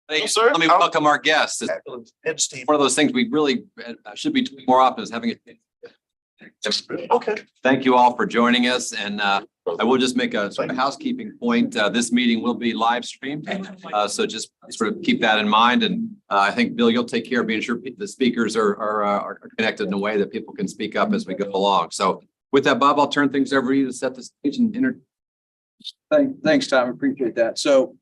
Hey, sir. let me welcome our guests. It's And Steve. one of those things we really should be doing more often is having a. Okay. Thank you all for joining us. And I will just make a sort of housekeeping point. This meeting will be live streamed. So just sort of keep that in mind. And I think, Bill, you'll take care of being sure the speakers are connected in a way that people can speak up as we go along. So with that, Bob, I'll turn things over to you to set the stage and Thanks, Tom. Appreciate that. So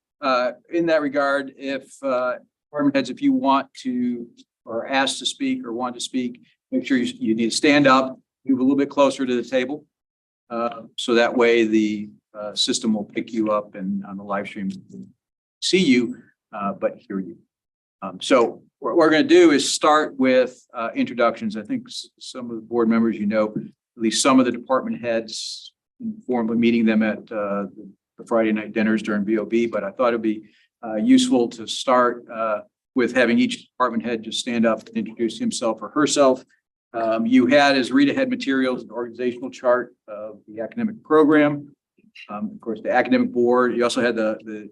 in that regard, if department heads, if you want to or asked to speak or want to speak, make sure you need to stand up, move a little bit closer to the table. So that way the system will pick you up and on the live stream see you, but hear you. So what we're going to do is start with introductions. I think some of the board members, you know, at least some of the department heads, formally meeting them at the Friday night dinners during VOB, but I thought it'd be useful to start with having each department head just stand up and introduce himself or herself. You had, as Rita had materials, an organizational chart of the academic program. Of course, the academic board. You also had the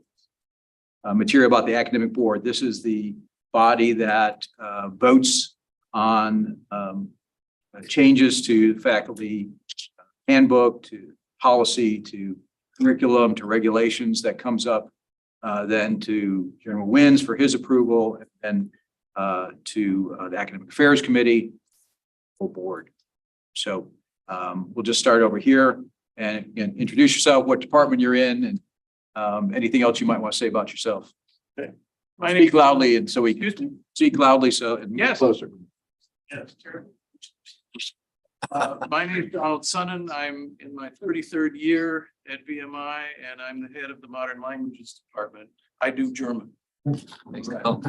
material about the academic board. This is the body that votes on changes to faculty handbook, to policy, to curriculum, to regulations that comes up, then to General Wins for his approval, and to the Academic Affairs Committee, full board. So we'll just start over here and again, introduce yourself, what department you're in, and anything else you might want to say about yourself. Okay. Speak loudly, and so we can speak loudly, so and Yes. closer. Yes. My name is Donald Sonnen. I'm in my 33rd year at VMI, and I'm the head of the Modern Languages Department. I do German. Thanks, Bill.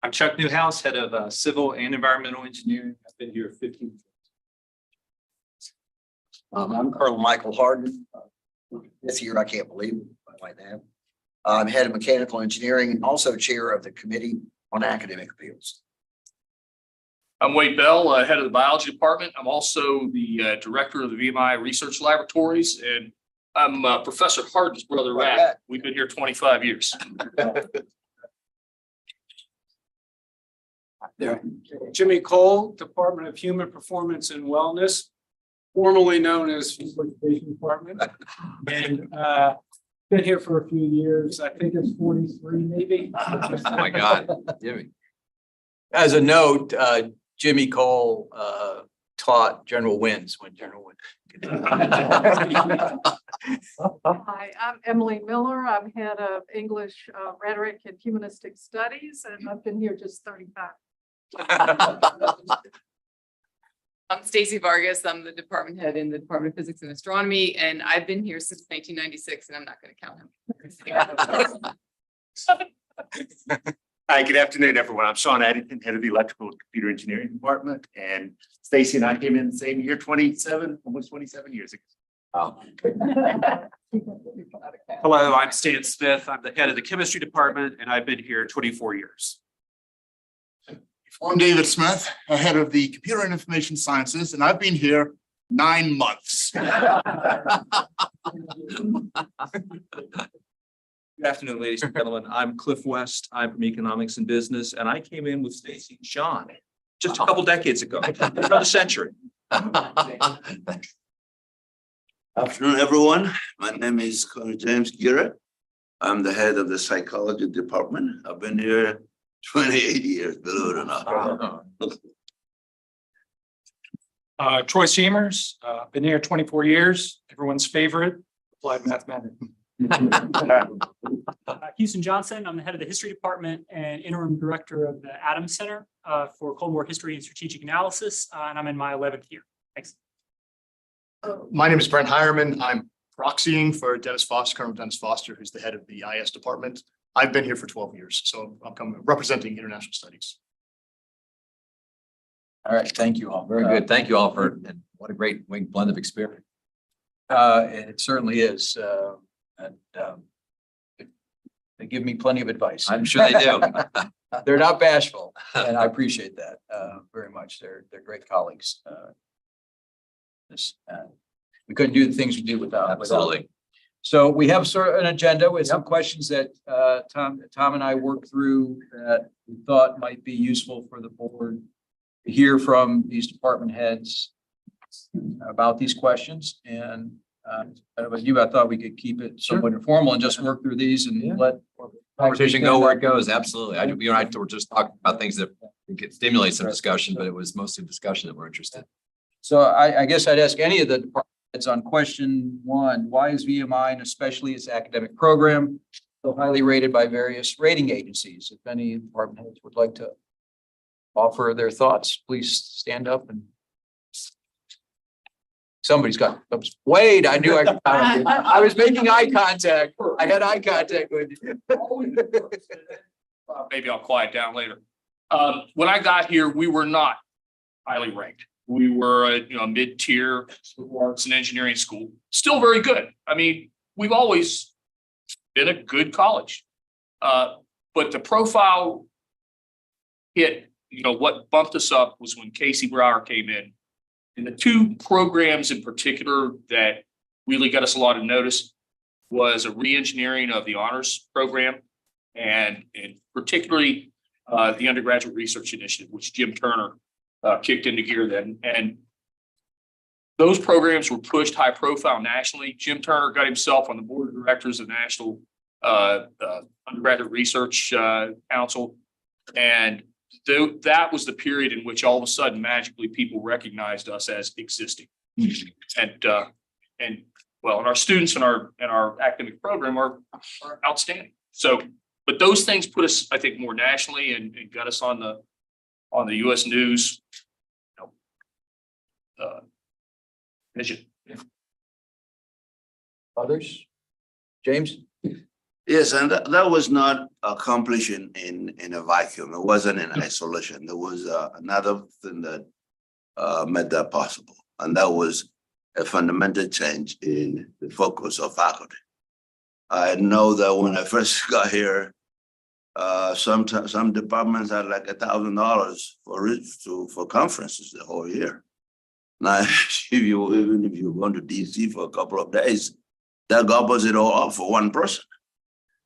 I'm Chuck Newhouse, head of civil and environmental engineering. I've been here 15 years. I'm Colonel Michael Harden. This year, I can't believe it, I might have. I'm head of mechanical engineering and also chair of the Committee on Academic Appeals. I'm Wade Bell, head of the biology department. I'm also the director of the VMI Research Laboratories, and I'm Professor Harden's brother, Rat. We've been here 25 years. Jimmy Cole, Department of Human Performance and Wellness, formerly known as Physical Education Department. And been here for a few years. I think it's 43 maybe. Oh my God. Jimmy. As a note, Jimmy Cole taught General Wins when General Wins. Hi, I'm Emily Miller. I'm head of English Rhetoric and Humanistic Studies, and I've been here just 35. I'm Stacy Vargas. I'm the department head in the Department of Physics and Astronomy, and I've been here since 1996, and I'm not going to count him. Hi, good afternoon, everyone. I'm Sean Addington, head of the electrical and computer engineering department, and Stacy and I came in the same year, almost 27 years ago. Oh. Hello, I'm Stan Smith. I'm the head of the chemistry department, and I've been here 24 years. I'm David Smith, head of the Computer and Information Sciences, and I've been here 9 months. Good afternoon, ladies and gentlemen. I'm Cliff West. I'm from Economics and Business, and I came in with Stacy and Sean just a couple decades ago, another century. Afternoon, everyone. My name is Colonel James Gira. I'm the head of the psychology department. I've been here 28 years, believe it or not. Troy Seamers, been here 24 years. Everyone's favorite applied mathematics. Houston Johnson. I'm the head of the history department and interim director of the Adams Center for Cold War History and Strategic Analysis, and I'm in my 11th year. Thanks. My name is Brent Hireman. I'm proxying for Dennis Foster, Colonel Dennis Foster, who's the head of the IS department. I've been here for 12 years, so I'm representing international studies. All right, thank you all. Very good. Thank you all for, and what a great blend of experience. It certainly is. They give me plenty of advice. I'm sure they do. They're not bashful, and I appreciate that very much. They're great colleagues. We couldn't do the things we do without. Absolutely. So we have sort of an agenda with some questions that Tom and I worked through that we thought might be useful for the board to hear from these department heads about these questions. And about you, I thought we could keep it somewhat informal and just work through these and let Conversation go where it goes. Absolutely. We and I were just talking about things that could stimulate some discussion, but it was mostly discussion that we're interested in. So I guess I'd ask any of the department heads on question one, why is VMI and especially its academic program so highly rated by various rating agencies? If any department heads would like to offer their thoughts, please stand up and somebody's got, Wade, I knew I was making eye contact. I had eye contact with you. Maybe I'll quiet down later. When I got here, we were not highly ranked. We were a mid-tier arts and engineering school, still very good. I mean, we've always been a good college. But the profile hit, what bumped us up was when Casey Brower came in. And the two programs in particular that really got us a lot of notice was a re-engineering of the honors program and particularly the undergraduate research initiative, which Jim Turner kicked into gear then. And those programs were pushed high profile nationally. Jim Turner got himself on the board of directors of National Undergraduate Research Council. And that was the period in which all of a sudden magically people recognized us as existing. And our students in our academic program are outstanding. So, but those things put us, I think, more nationally and got us on the US News vision. Others? James? Yes, and that was not accomplished in a vacuum. It wasn't in isolation. There was another thing that made that possible, and that was a fundamental change in the focus of faculty. I know that when I first got here, some departments had like $1,000 for conferences the whole year. Now, even if you go to DC for a couple of days, that gobbles it all up for one person.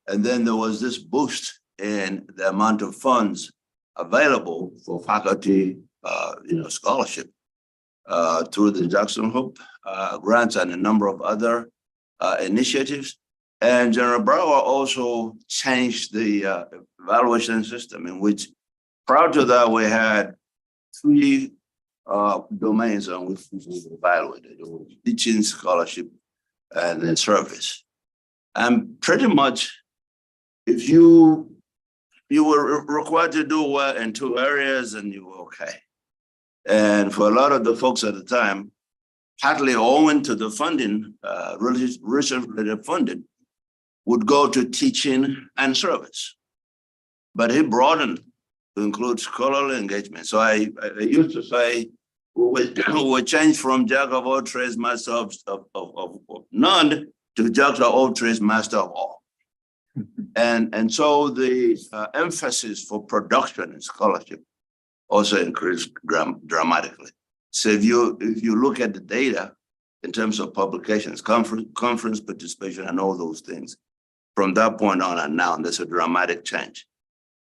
And then there was this boost in the amount of funds available for faculty, scholarship through the Jackson Hope grants and a number of other initiatives. And General Brower also changed the evaluation system in which prior to that we had 3 domains on which we evaluated: teaching, scholarship, and then service. And pretty much, if you were required to do well in 2 areas, and you were okay. And for a lot of the folks at the time, partly owing to the funding, research-related funding, would go to teaching and service. But he broadened to include scholarly engagement. So I used to say, we changed from jack of all trades, master of none, to jack of all trades, master of all. And so the emphasis for production and scholarship also increased dramatically. So if you look at the data in terms of publications, conference participation, and all those things, from that point on and now, there's a dramatic change.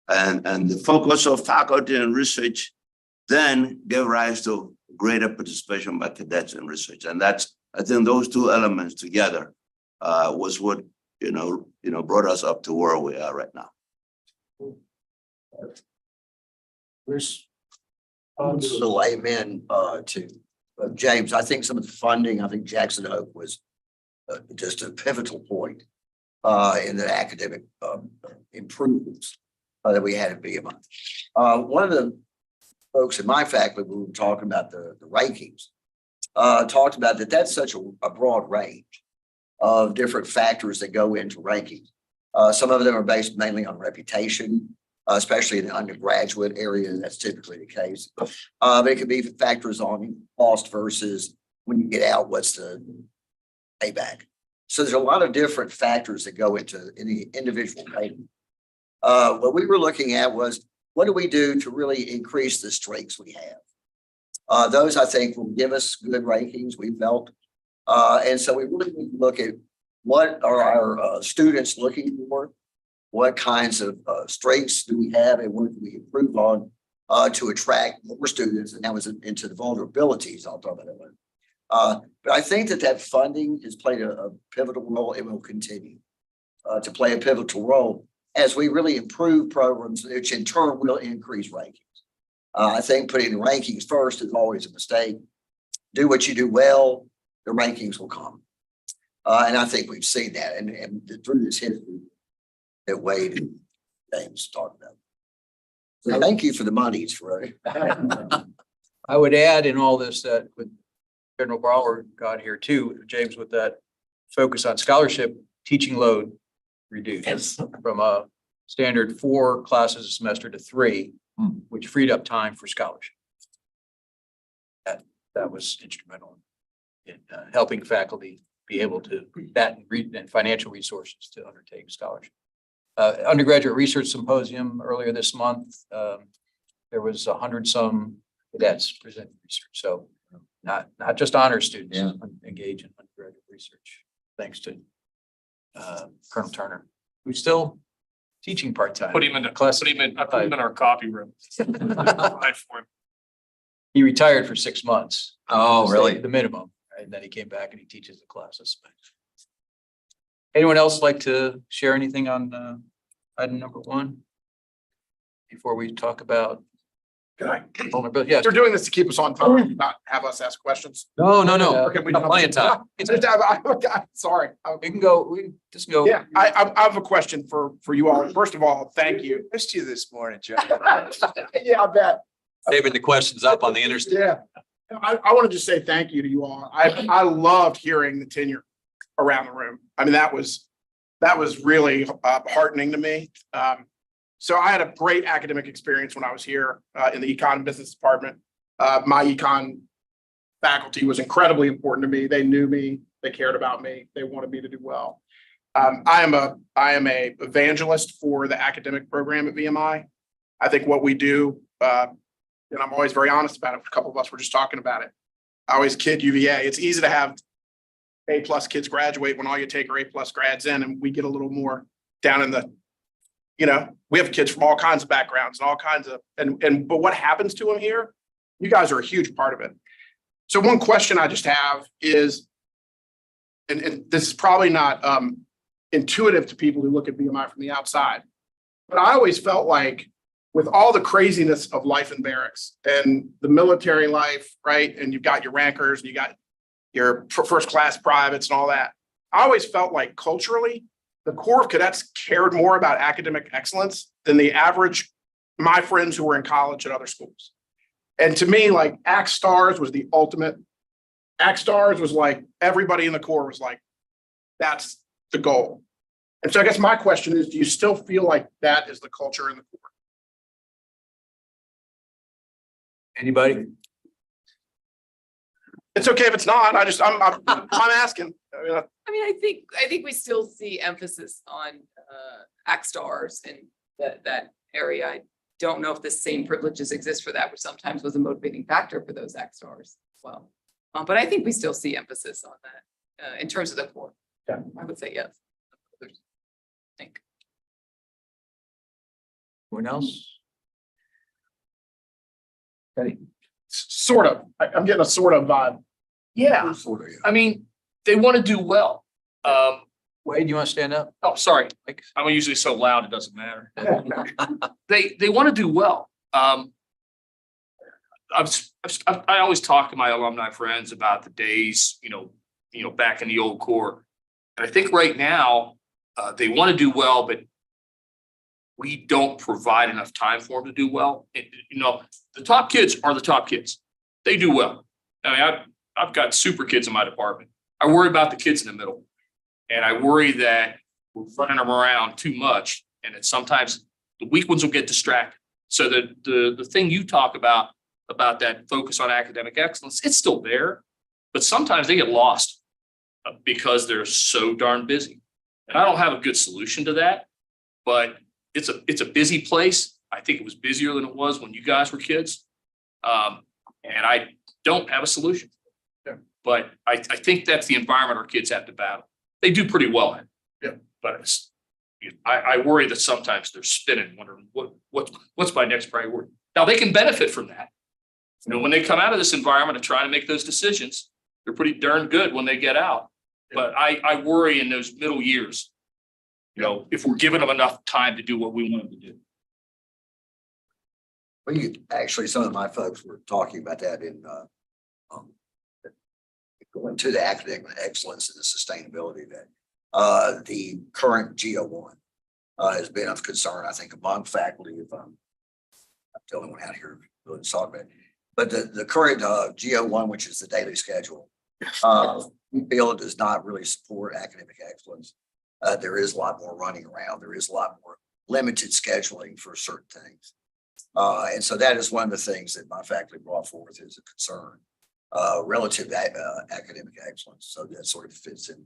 And the focus of faculty and research then gave rise to greater participation by cadets in research. And that's, I think those 2 elements together was what brought us up to where we are right now. Bruce? A little amen to James. I think some of the funding, I think Jackson Hope was just a pivotal point in the academic improvements that we had at VMI. One of the folks in my faculty, we were talking about the rankings, talked about that's such a broad range of different factors that go into rankings. Some of them are based mainly on reputation, especially in the undergraduate area. That's typically the case. But it could be factors on cost versus when you get out, what's the payback. So there's a lot of different factors that go into any individual rating. What we were looking at was, what do we do to really increase the strengths we have? Those, I think, will give us good rankings, we felt. And so we really need to look at what are our students looking for? What kinds of strengths do we have and what do we improve on to attract more students? And that was into the vulnerabilities. I'll talk about that one. But I think that funding has played a pivotal role and will continue to play a pivotal role as we really improve programs, which in turn will increase rankings. I think putting the rankings first is always a mistake. Do what you do well, the rankings will come. And I think we've seen that and through this history that Wade and James talked about. So thank you for the monies for it. I would add in all this that with General Brower got here too, James, with that focus on scholarship, teaching load reduced from a standard 4 classes a semester to 3, which freed up time for scholarship. That was instrumental in helping faculty be able to that and financial resources to undertake scholarship. Undergraduate research symposium earlier this month. There was 100 some cadets presenting research. So not just honor students engage in undergraduate research, thanks to Colonel Turner, who's still teaching part-time. Put him in our copy room. Right for him. He retired for 6 months. Oh, really? The minimum, and then he came back and he teaches the classes. Anyone else like to share anything on item number 1? Before we talk about vulnerability? Yes. You're doing this to keep us on time, not have us ask questions. No. Okay, we Got plenty of time. Sorry. We can go. Yeah, I have a question for you all. First of all, thank you. Missed you this morning, Joe. Yeah, I bet. Saving the questions up on the interstate. Yeah. I want to just say thank you to you all. I loved hearing the tenure around the room. I mean, that was really heartening to me. So I had a great academic experience when I was here in the econ and business department. My econ faculty was incredibly important to me. They knew me, they cared about me, they wanted me to do well. I am a evangelist for the academic program at VMI. I think what we do, and I'm always very honest about it. A couple of us were just talking about it. I always kid UVA. It's easy to have A+ kids graduate when all you take are A+ grads in, and we get a little more down in the, we have kids from all kinds of backgrounds and all kinds of, but what happens to them here? You guys are a huge part of it. So one question I just have is, and this is probably not intuitive to people who look at VMI from the outside, but I always felt like with all the craziness of life in barracks and the military life, right? And you've got your rankers and you got your first class privates and all that. I always felt like culturally, the Corps of Cadets cared more about academic excellence than the average, my friends who were in college at other schools. And to me, like ACT Stars was the ultimate. ACT Stars was like, everybody in the Corps was like, that's the goal. And so I guess my question is, do you still feel like that is the culture in the Corps? Anybody? It's okay if it's not. I'm asking. I think we still see emphasis on ACT Stars and that area. I don't know if the same privileges exist for that, which sometimes was a motivating factor for those ACT Stars as well. But I think we still see emphasis on that in terms of the Corps. Yeah. I would say yes. I think. Anyone else? Ready? Sort of. I'm getting a sort of vibe. Yeah, Sort of, yeah. I mean, they want to do well. Wade, you want to stand up? Oh, sorry. I'm usually so loud, it doesn't matter. They want to do well. I always talk to my alumni friends about the days, back in the old Corps. And I think right now, they want to do well, but we don't provide enough time for them to do well. The top kids are the top kids. They do well. I mean, I've got super kids in my department. I worry about the kids in the middle. And I worry that we're running them around too much. And that sometimes the weak ones will get distracted. So the thing you talk about that focus on academic excellence, it's still there, but sometimes they get lost because they're so darn busy. And I don't have a good solution to that, but it's a busy place. I think it was busier than it was when you guys were kids. And I don't have a solution. But I think that's the environment our kids have to battle. they do pretty well at it. Yeah. But it's, I worry that sometimes they're spinning, wondering what's my next priority. Now, they can benefit from that. You know, when they come out of this environment of trying to make those decisions, they're pretty darn good when they get out. But I worry in those middle years, you know, if we're giving them enough time to do what we want them to do. Actually, some of my folks were talking about that in going to the academic excellence and the sustainability that the current GO1 has been of concern, I think, among faculty, if I'm the only one out here really talking about it. But the current GO1, which is the daily schedule, we feel it does not really support academic excellence. There is a lot more running around. There is a lot more limited scheduling for certain things. And so that is one of the things that my faculty brought forth as a concern relative to academic excellence. So that sort of fits in.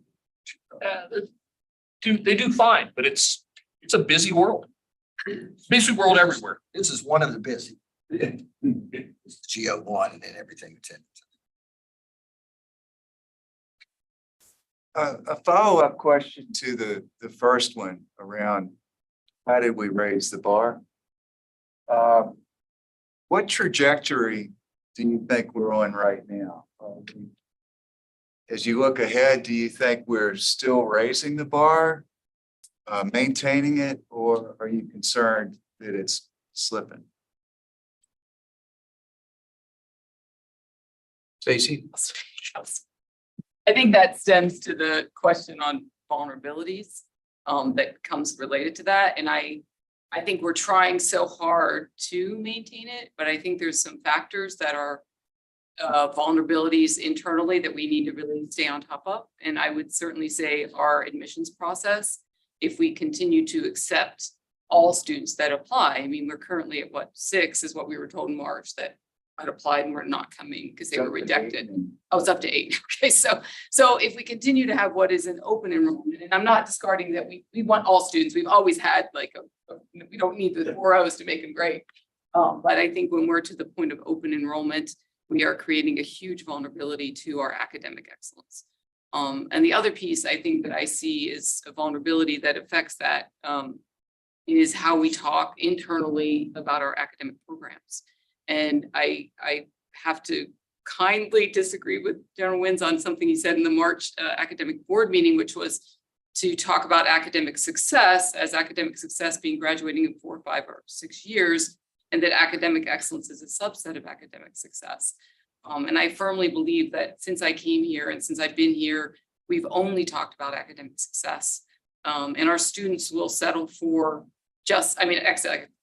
They do fine, but it's a busy world. Busy world everywhere. This is one of the busy. It's GO1 and then everything attended. A follow-up question to the first one around how did we raise the bar? What trajectory do you think we're on right now? As you look ahead, do you think we're still raising the bar, maintaining it, or are you concerned that it's slipping? Stacy? I think that stems to the question on vulnerabilities that comes related to that. And I think we're trying so hard to maintain it, but I think there's some factors that are vulnerabilities internally that we need to really stay on top of. And I would certainly say our admissions process, if we continue to accept all students that apply, I mean, we're currently at 6 is what we were told in March that had applied and were not coming because they were rejected. Oh, it's up to 8. Okay, so if we continue to have what is an open enrollment, and I'm not discarding that we want all students, we've always had like we don't need the 4.0s to make them great. But I think when we're to the point of open enrollment, we are creating a huge vulnerability to our academic excellence. And the other piece I think that I see is a vulnerability that affects that is how we talk internally about our academic programs. And I have to kindly disagree with General Wins on something he said in the March academic board meeting, which was to talk about academic success as academic success being graduating in 4, 5, or 6 years, and that academic excellence is a subset of academic success. And I firmly believe that since I came here and since I've been here, we've only talked about academic success. And our students will settle for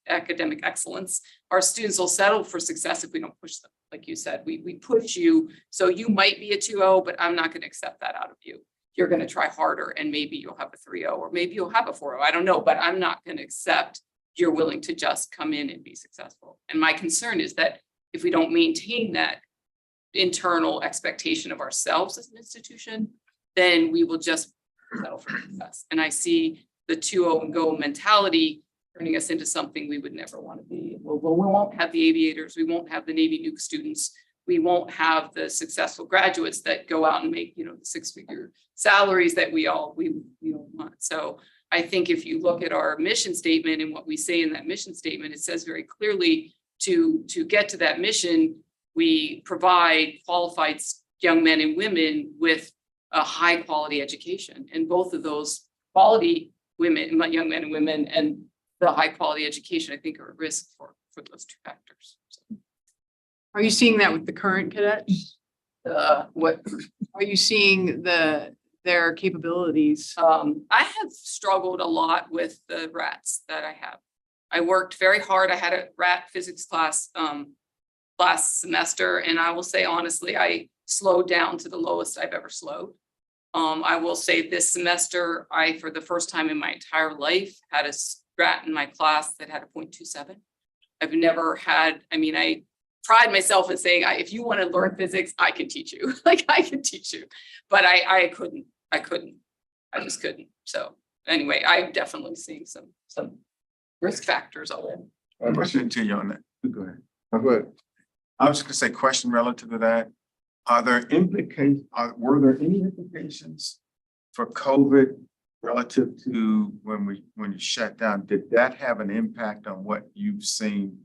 academic excellence. Our students will settle for success if we don't push them. Like you said, we push you. So you might be a 2.0, but I'm not going to accept that out of you. You're going to try harder and maybe you'll have a 3.0 or maybe you'll have a 4.0. I don't know, but I'm not going to accept you're willing to just come in and be successful. And my concern is that if we don't maintain that internal expectation of ourselves as an institution, then we will just settle for success. And I see the 2.0 and go mentality turning us into something we would never want to be. Well, we won't have the aviators. We won't have the Navy nuke students. We won't have the successful graduates that go out and make, the 6-figure salaries that we want. So I think if you look at our mission statement and what we say in that mission statement, it says very clearly to get to that mission, we provide qualified young men and women with a high quality education. And both of those quality young men and women and the high quality education, I think, are at risk for those 2 factors. So. Are you seeing that with the current cadets? What are you seeing their capabilities? I have struggled a lot with the RATs that I have. I worked very hard. I had a RAT physics class last semester, and I will say honestly, I slowed down to the lowest I've ever slowed. I will say this semester, I, for the first time in my entire life, had a RAT in my class that had a 0.27. I've never had, I pride myself in saying, if you want to learn physics, I can teach you. I can teach you, but I couldn't. I just couldn't. So anyway, I'm definitely seeing some risk factors already. Question to you on that. Go ahead. Go ahead. I was going to say question relative to that. Were there any implications for COVID relative to when you shut down, did that have an impact on what you've seen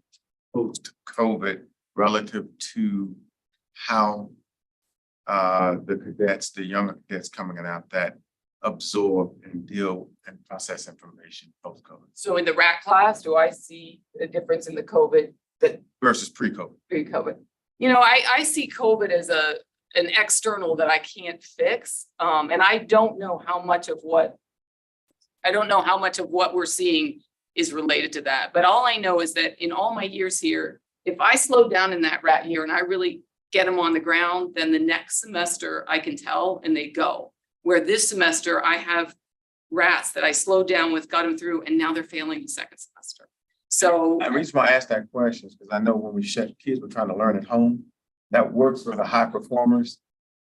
post-COVID relative to how the cadets, the younger cadets coming out that absorb and deal and process information post-COVID So in the RAC class, do I see a difference in the COVID versus pre-COVID? pre-COVID? You know, I see COVID as an external that I can't fix. And I don't know how much of what we're seeing is related to that. But all I know is that in all my years here, if I slow down in that rat year and I really get them on the ground, then the next semester I can tell and they go. Where this semester I have rats that I slowed down with, got them through, and now they're failing the second semester. So The reason why I asked that question is because I know when we shut, kids were trying to learn at home. That works for the high performers.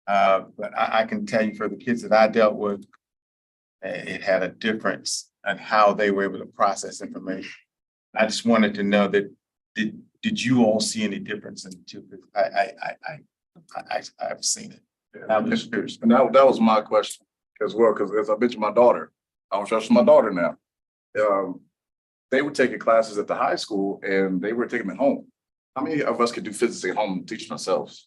But I can tell you for the kids that I dealt with, it had a difference in how they were able to process information. I just wanted to know that, did you all see any difference in the two? I've seen it. I'm just curious. And that was my question as well, because as I mentioned, my daughter, I don't trust my daughter now. They were taking classes at the high school and they were taking them at home. How many of us could do physics at home and teach ourselves?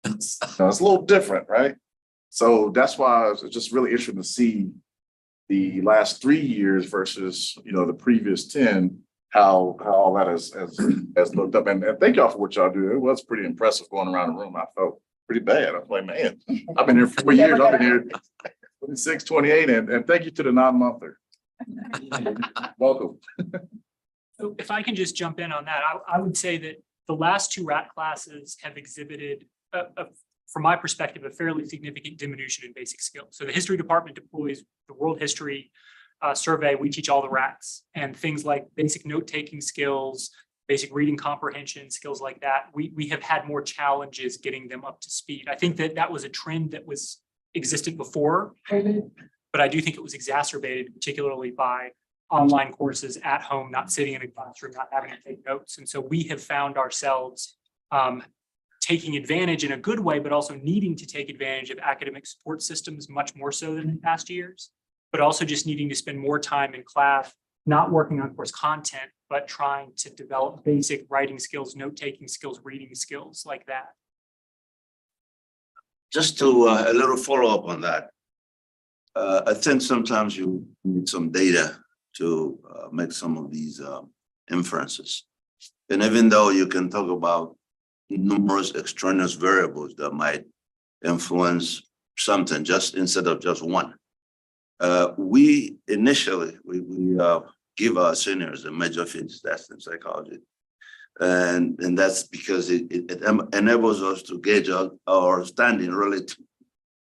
It's a little different, right? So that's why it's just really interesting to see the last 3 years versus, the previous 10, how all that has looked up. And thank y'all for what y'all do. It was pretty impressive going around the room. I felt pretty bad. I'm like, man, I've been here 4 years. I've been here 26, 28, and thank you to the 9-monther. Welcome. So if I can just jump in on that, I would say that the last two RAT classes have exhibited, from my perspective, a fairly significant diminution in basic skills. So the history department deploys the world history survey. We teach all the RATs, and things like basic note-taking skills, basic reading comprehension, skills like that. We have had more challenges getting them up to speed. I think that was a trend that was existed before COVID, but I do think it was exacerbated, particularly by online courses at home, not sitting in a classroom, not having to take notes. And so we have found ourselves taking advantage in a good way, but also needing to take advantage of academic support systems much more so than in past years, but also just needing to spend more time in class, not working on course content, but trying to develop basic writing skills, note-taking skills, reading skills like that. Just to a little follow-up on that. I think sometimes you need some data to make some of these inferences. And even though you can talk about numerous extraneous variables that might influence something just instead of just one. We initially give our seniors a major physics test in psychology. And that's because it enables us to gauge our standing relative to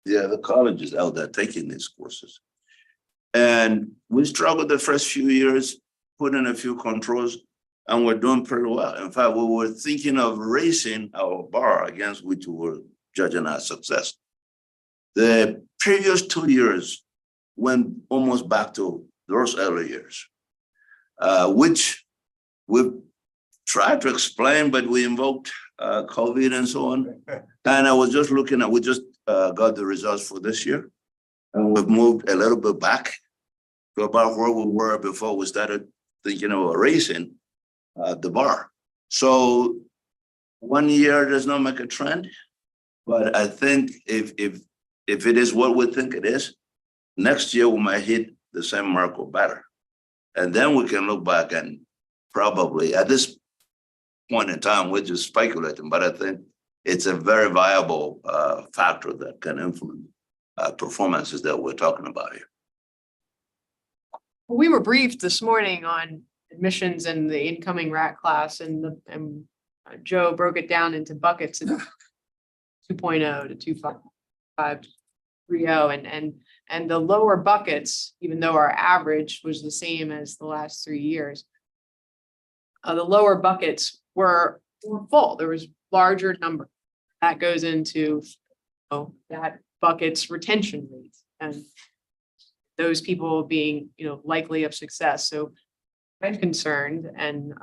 the other colleges out there taking these courses. And we struggled the first few years, put in a few controls, and we're doing pretty well. In fact, we were thinking of raising our bar against which we were judging our success. The previous 2 years went almost back to those early years, which we've tried to explain, but we invoked COVID and so on. And I was just looking at, we just got the results for this year. And we've moved a little bit back to about where we were before we started thinking about raising the bar. So 1 year does not make a trend, but I think if it is what we think it is, next year we might hit the same mark or better. And then we can look back and probably at this point in time, we're just speculating, but I think it's a very viable factor that can influence performances that we're talking about here. We were briefed this morning on admissions and the incoming RAT class, and Joe broke it down into buckets of 2.0 to 2.5, 3.0, and the lower buckets, even though our average was the same as the last 3 years, the lower buckets were full. There was larger number that goes into that bucket's retention rates and those people being likely of success. So I'm concerned, and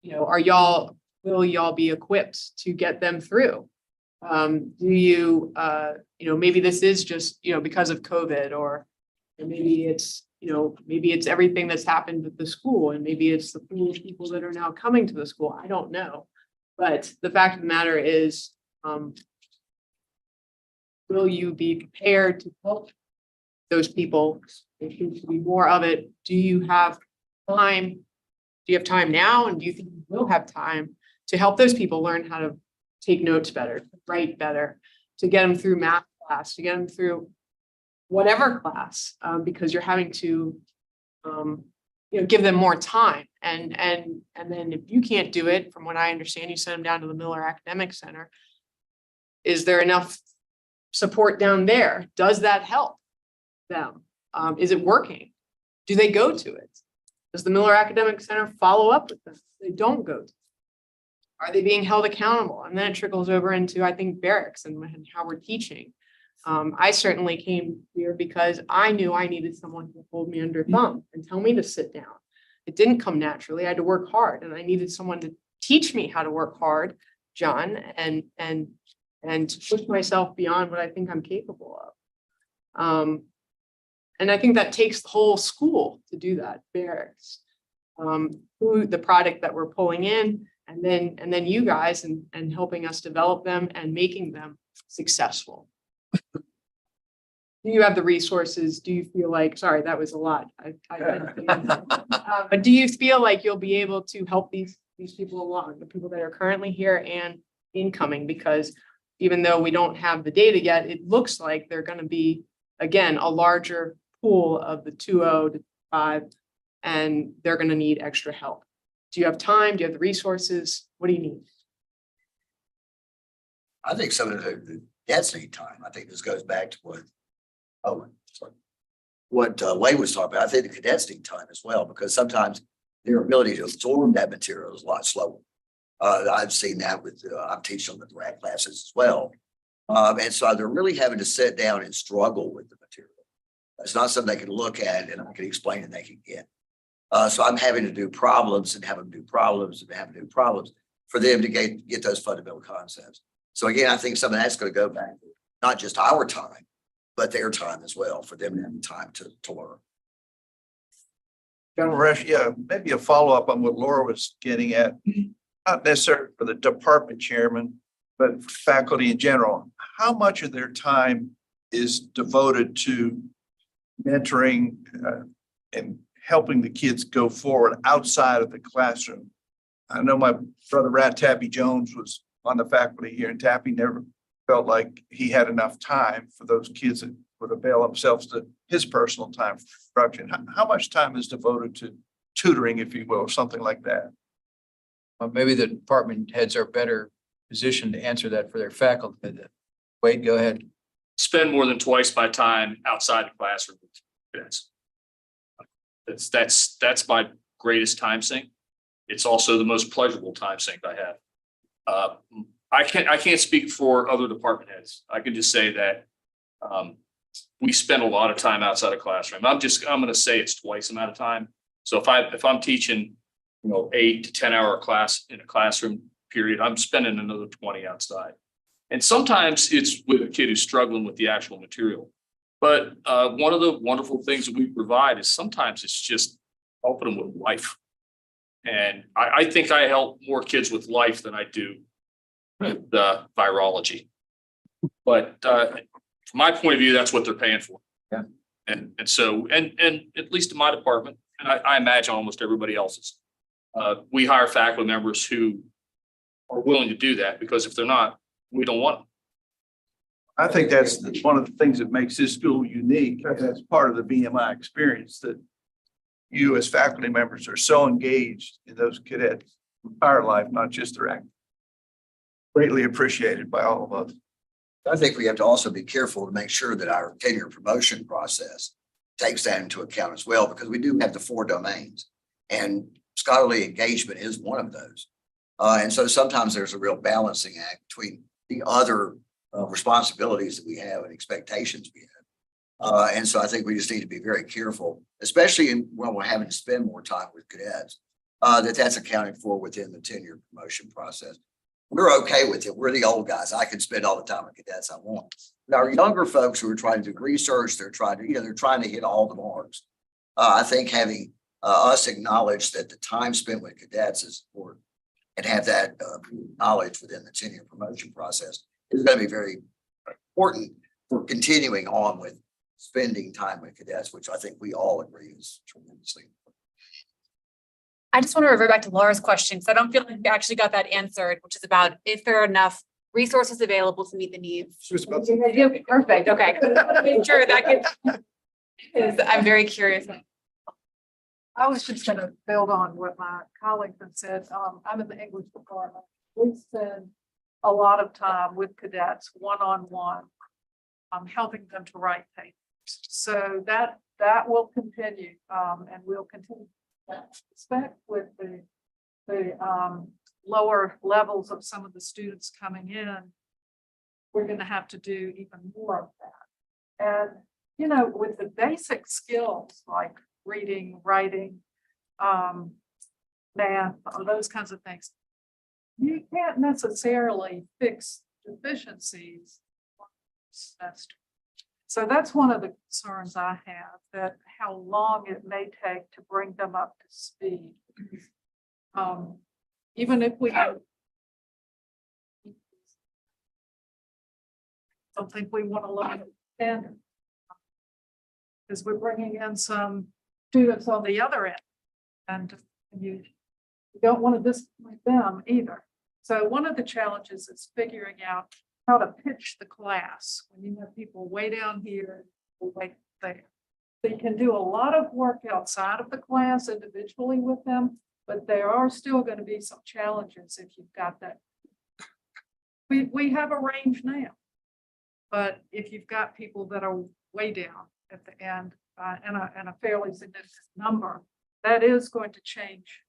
will y'all be equipped to get them through Do you, maybe this is just, because of COVID, or maybe it's, maybe it's everything that's happened at the school, and maybe it's the pool of people that are now coming to the school. I don't know. But the fact of the matter is, will you be prepared to help those people? There seems to be more of it. Do you have time? Do you have time now? And do you think you will have time to help those people learn how to take notes better, write better, to get them through math class, to get them through whatever class, because you're having to, give them more time. And then if you can't do it, from what I understand, you send them down to the Miller Academic Center. Is there enough support down there? Does that help them? Is it working? Do they go to it? Does the Miller Academic Center follow up with them? They don't go to it. Are they being held accountable? And then it trickles over into, I think, barracks and how we're teaching. I certainly came here because I knew I needed someone to hold me under thumb and tell me to sit down. It didn't come naturally. I had to work hard, and I needed someone to teach me how to work hard, John, and to push myself beyond what I think I'm capable of. And I think that takes the whole school to do that, barracks, who the product that we're pulling in, and then you guys and helping us develop them and making them successful. Do you have the resources? Do you feel like, sorry, that was a lot. But do you feel like you'll be able to help these people along, the people that are currently here and incoming? Because even though we don't have the data yet, it looks like they're going to be, again, a larger pool of the 2.0 to 5, and they're going to need extra help. Do you have time? Do you have the resources? What do you need? I think some of the cadets need time. I think this goes back to what Wade was talking about. I think the cadets need time as well, because sometimes their ability to absorb that material is a lot slower. I've seen that with, I'm teaching them at the RAC classes as well. And so they're really having to sit down and struggle with the material. It's not something they can look at and I can explain and they can get. So I'm having to do problems and have them do problems and have them do problems for them to get those fundamental concepts. So again, I think some of that's going to go back to not just our time, but their time as well, for them to have time to learn. General Resch, yeah, maybe a follow-up on what Laura was getting at, not necessarily for the department chairman, but faculty in general. How much of their time is devoted to mentoring and helping the kids go forward outside of the classroom? I know my brother Rat Tappy Jones was on the faculty here, and Tappy never felt like he had enough time for those kids that would avail themselves to his personal time for instruction. How much time is devoted to tutoring, if you will, or something like that? Maybe the department heads are better positioned to answer that for their faculty. Wade, go ahead. Spend more than twice my time outside the classroom with cadets. That's my greatest time sink. It's also the most pleasurable time sink I have. I can't speak for other department heads. I can just say that we spend a lot of time outside of classroom. I'm going to say it's twice the amount of time. So if I'm teaching, 8 to 10 hour class in a classroom period, I'm spending another 20 outside. And sometimes it's with a kid who's struggling with the actual material. But one of the wonderful things that we provide is sometimes it's just helping them with life. And I think I help more kids with life than I do with virology. But from my point of view, that's what they're paying for. Yeah. And so at least in my department, and I imagine almost everybody else's, we hire faculty members who are willing to do that, because if they're not, we don't want them. I think that's one of the things that makes this school unique. That's part of the VMI experience, that you as faculty members are so engaged in those cadets' entire life, not just their acting. Greatly appreciated by all of us. I think we have to also be careful to make sure that our tenure promotion process takes that into account as well, because we do have the 4 domains, and scholarly engagement is one of those. And so sometimes there's a real balancing act between the other responsibilities that we have and expectations we have. And so I think we just need to be very careful, especially when we're having to spend more time with cadets, that's accounted for within the tenure promotion process. we're okay with it. We're the old guys. I can spend all the time with cadets I want. Now, our younger folks who are trying to do research, they're trying to, they're trying to hit all the marks. I think having us acknowledge that the time spent with cadets is important and have that knowledge within the tenure promotion process is going to be very important for continuing on with spending time with cadets, which I think we all agree is tremendously important. I just want to revert back to Laura's question, because I don't feel like we actually got that answered, which is about if there are enough resources available to meet the needs. She was about to. Yeah, perfect, okay. Make sure that could, because I'm very curious. I was just gonna build on what my colleague had said. I'm in the English department. We spend a lot of time with cadets one-on-one, helping them to write papers. So that will continue, and we'll continue to expect with the lower levels of some of the students coming in. We're gonna have to do even more of that. And, you know, with the basic skills like reading, writing, math, those kinds of things, you can't necessarily fix deficiencies. So that's one of the concerns I have, that how long it may take to bring them up to speed. Even if we don't think we want to look at standards, because we're bringing in some students on the other end, and you don't want to disappoint them either. So one of the challenges is figuring out how to pitch the class when you have people way down here, way there. So you can do a lot of work outside of the class individually with them, but there are still going to be some challenges if you've got that. We have a range now, but if you've got people that are way down at the end, and a fairly significant number, that is going to change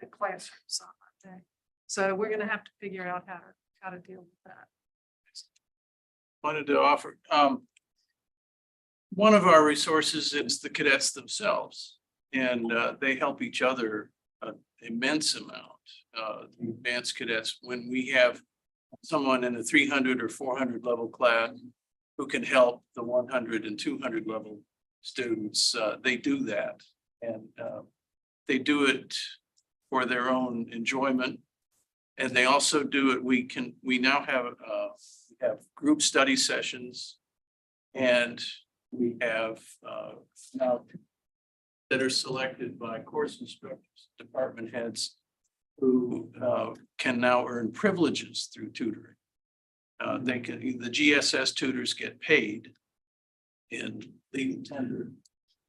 the classroom some, I think. So we're going to have to figure out how to deal with that. Wanted to offer, one of our resources is the cadets themselves, and they help each other an immense amount. The advanced cadets, when we have someone in a 300 or 400 level class who can help the 100 and 200 level students, they do that, and they do it for their own enjoyment, and they also do it. We now have group study sessions, and we have now that are selected by course instructors, department heads, who can now earn privileges through tutoring. The GSS tutors get paid in legal tender,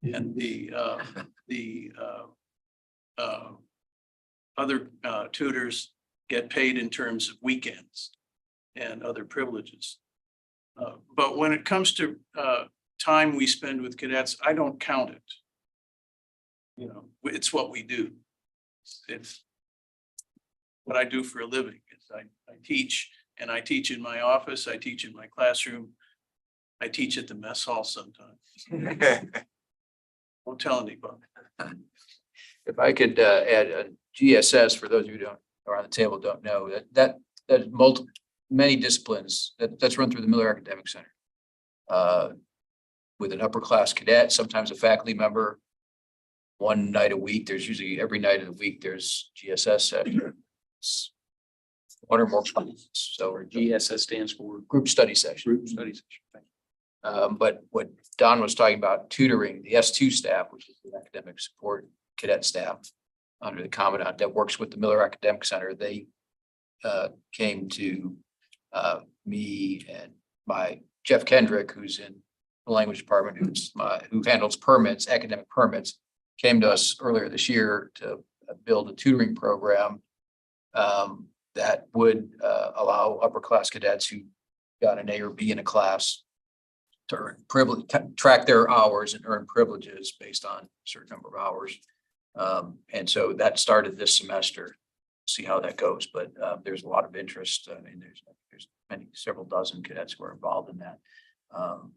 and the other tutors get paid in terms of weekends and other privileges. But when it comes to time we spend with cadets, I don't count it. You know, it's what we do. It's what I do for a living. I teach, and I teach in my office. I teach in my classroom. I teach at the mess hall sometimes. Don't tell anybody. If I could add a GSS, for those of you who don't, around the table don't know, that many disciplines that's run through the Miller Academic Center. With an upper class cadet, sometimes a faculty member, one night a week. There's usually every night of the week there's GSS sessions. One or more classes. So GSS stands for group study session. Group study session. But what Don was talking about, tutoring, the S2 staff, which is the academic support cadet staff under the commandant that works with the Miller Academic Center, they came to me and my Jeff Kendrick, who's in the language department, who handles permits, academic permits, came to us earlier this year to build a tutoring program that would allow upper class cadets who got an A or B in a class to earn privilege, track their hours and earn privileges based on a certain number of hours. And so that started this semester. See how that goes, but there's a lot of interest. I mean, there's several dozen cadets who are involved in that.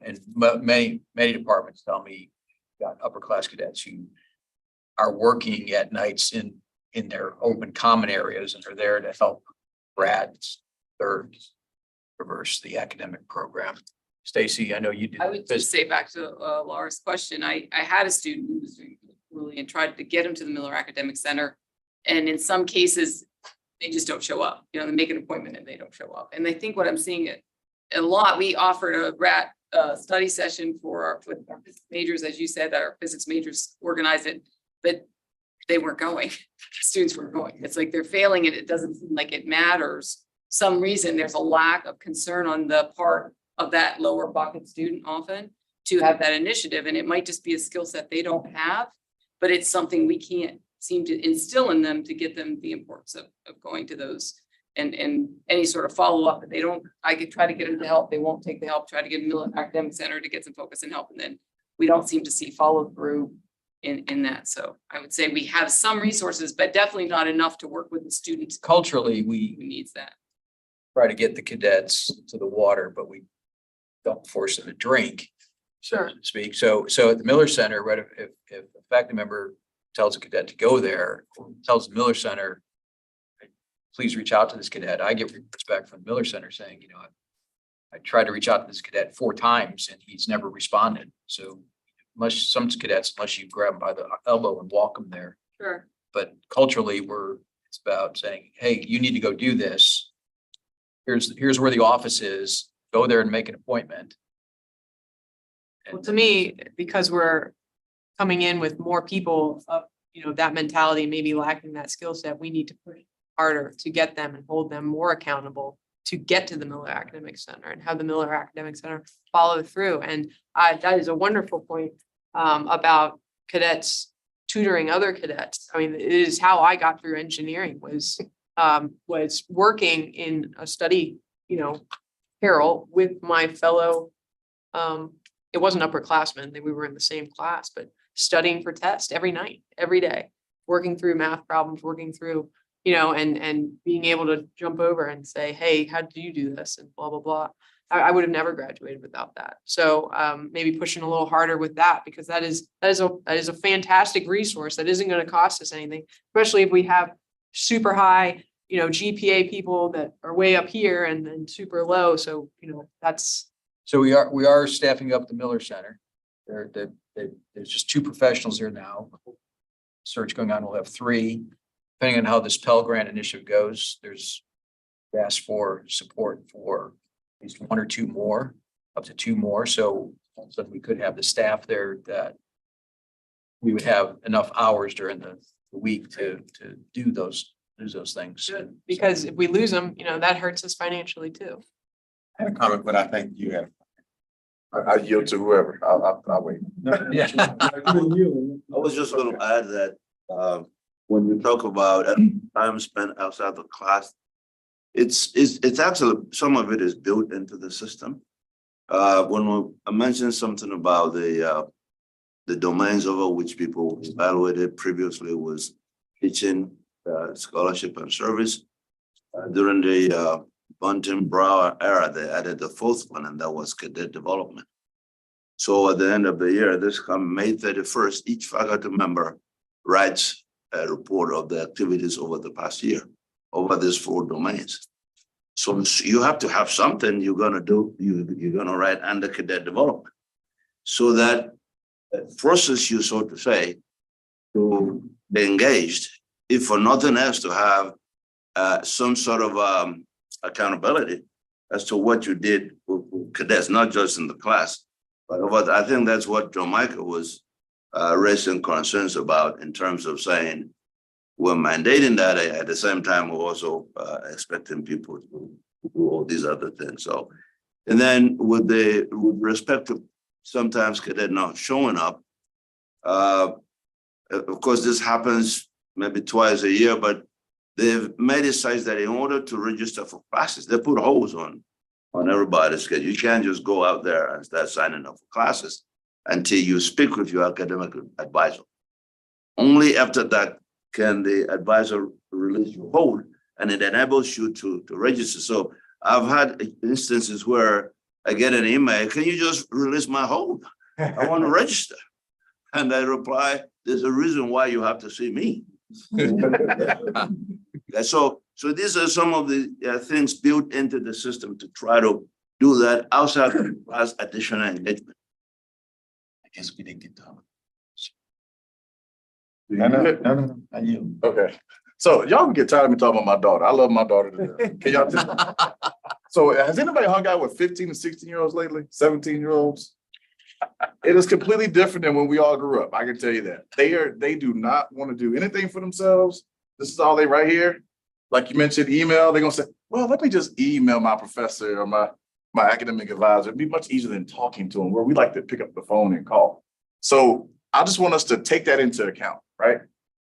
And many departments tell me got upper class cadets who are working at nights in their open common areas and are there to help Brad's third reverse the academic program. Stacy, I know you did. I would just say back to Laura's question, I had a student who was doing really and tried to get him to the Miller Academic Center. And in some cases, they just don't show up. You know, they make an appointment and they don't show up. And I think what I'm seeing it a lot, we offered a RAT study session for our physics majors, as you said, that our physics majors organized it, but they weren't going. Students weren't going. It's like they're failing it. It doesn't seem like it matters. Some reason there's a lack of concern on the part of that lower bucket student often to have that initiative. And it might just be a skill set they don't have, but it's something we can't seem to instill in them to get them the importance of going to those and any sort of follow-up. If they don't, I could try to get them to help. They won't take the help, try to get Miller Academic Center to get some focus and help. And then we don't seem to see follow through in that. So I would say we have some resources, but definitely not enough to work with the students Culturally, who we needs that. try to get the cadets to the water, but we don't force them to drink, so Sure. to speak. So at the Miller Center, right, if a faculty member tells a cadet to go there, or tells the Miller Center, please reach out to this cadet, I get respect from the Miller Center saying, you know, I tried to reach out to this cadet 4 times and he's never responded. So some cadets, unless you grab them by the elbow and walk them there. Sure. But culturally, it's about saying, hey, you need to go do this. Here's where the office is. Go there and make an appointment. Well, to me, because we're coming in with more people of, you know, that mentality, maybe lacking that skill set, we need to push harder to get them and hold them more accountable to get to the Miller Academic Center and have the Miller Academic Center follow through. And that is a wonderful point about cadets tutoring other cadets. I mean, it is how I got through engineering was working in a study, you know, Carol with my fellow, it wasn't upperclassmen, we were in the same class, but studying for test every night, every day, working through math problems, working through, you know, and being able to jump over and say, hey, how do you do this? And blah, blah, blah. I would have never graduated without that. So maybe pushing a little harder with that, because that is a fantastic resource that isn't going to cost us anything, especially if we have super high, you know, GPA people that are way up here and then super low. So, you know, that's. So we are staffing up the Miller Center. There's just 2 professionals there now. Search going on, we'll have 3. Depending on how this Pell Grant initiative goes, there's asked for support for at least 1 or 2 more, up to 2 more. So we could have the staff there that we would have enough hours during the week to do those things. Good, because if we lose them, you know, that hurts us financially too. I had a comment, but I think you have. I yield to whoever. I'll wait. Yeah. I was just gonna add that, when we talk about time spent outside the class, it's actually, some of it is built into the system. When I mentioned something about the domains over which people evaluated previously was teaching, scholarship and service. During the Bunting Brower era, they added the 4th one, and that was cadet development. So at the end of the year, this come May 31st, each faculty member writes a report of the activities over the past year, over these 4 domains. So you have to have something you're gonna do, you're gonna write under cadet development. So that forces you, so to say, to be engaged, if for nothing else, to have some sort of accountability as to what you did with cadets, not just in the class, but I think that's what John Michael was raising concerns about, in terms of saying we're mandating that, at the same time we're also expecting people to do all these other things. So, and then with respect to sometimes cadet not showing up, of course this happens maybe twice a year, but they've made it such that in order to register for classes, they put holes on everybody's schedule. You can't just go out there and start signing up for classes until you speak with your academic advisor. Only after that can the advisor release your hold, and it enables you to register. So I've had instances where I get an email, can you just release my hold? I want to register. And I reply, there's a reason why you have to see me. So So these are some of the things built into the system to try to do that outside of class additional engagement. I guess we didn't get done. No, you. Okay, so y'all can get tired of me talking about my daughter. I love my daughter to death. Can y'all just? So has anybody hung out with 15 and 16-year-olds lately? 17-year-olds? It is completely different than when we all grew up. I can tell you that. They do not want to do anything for themselves. This is all they right here. Like you mentioned, email, they're gonna say, well, let me just email my professor or my academic advisor. It'd be much easier than talking to them, where we like to pick up the phone and call. So I just want us to take that into account, right?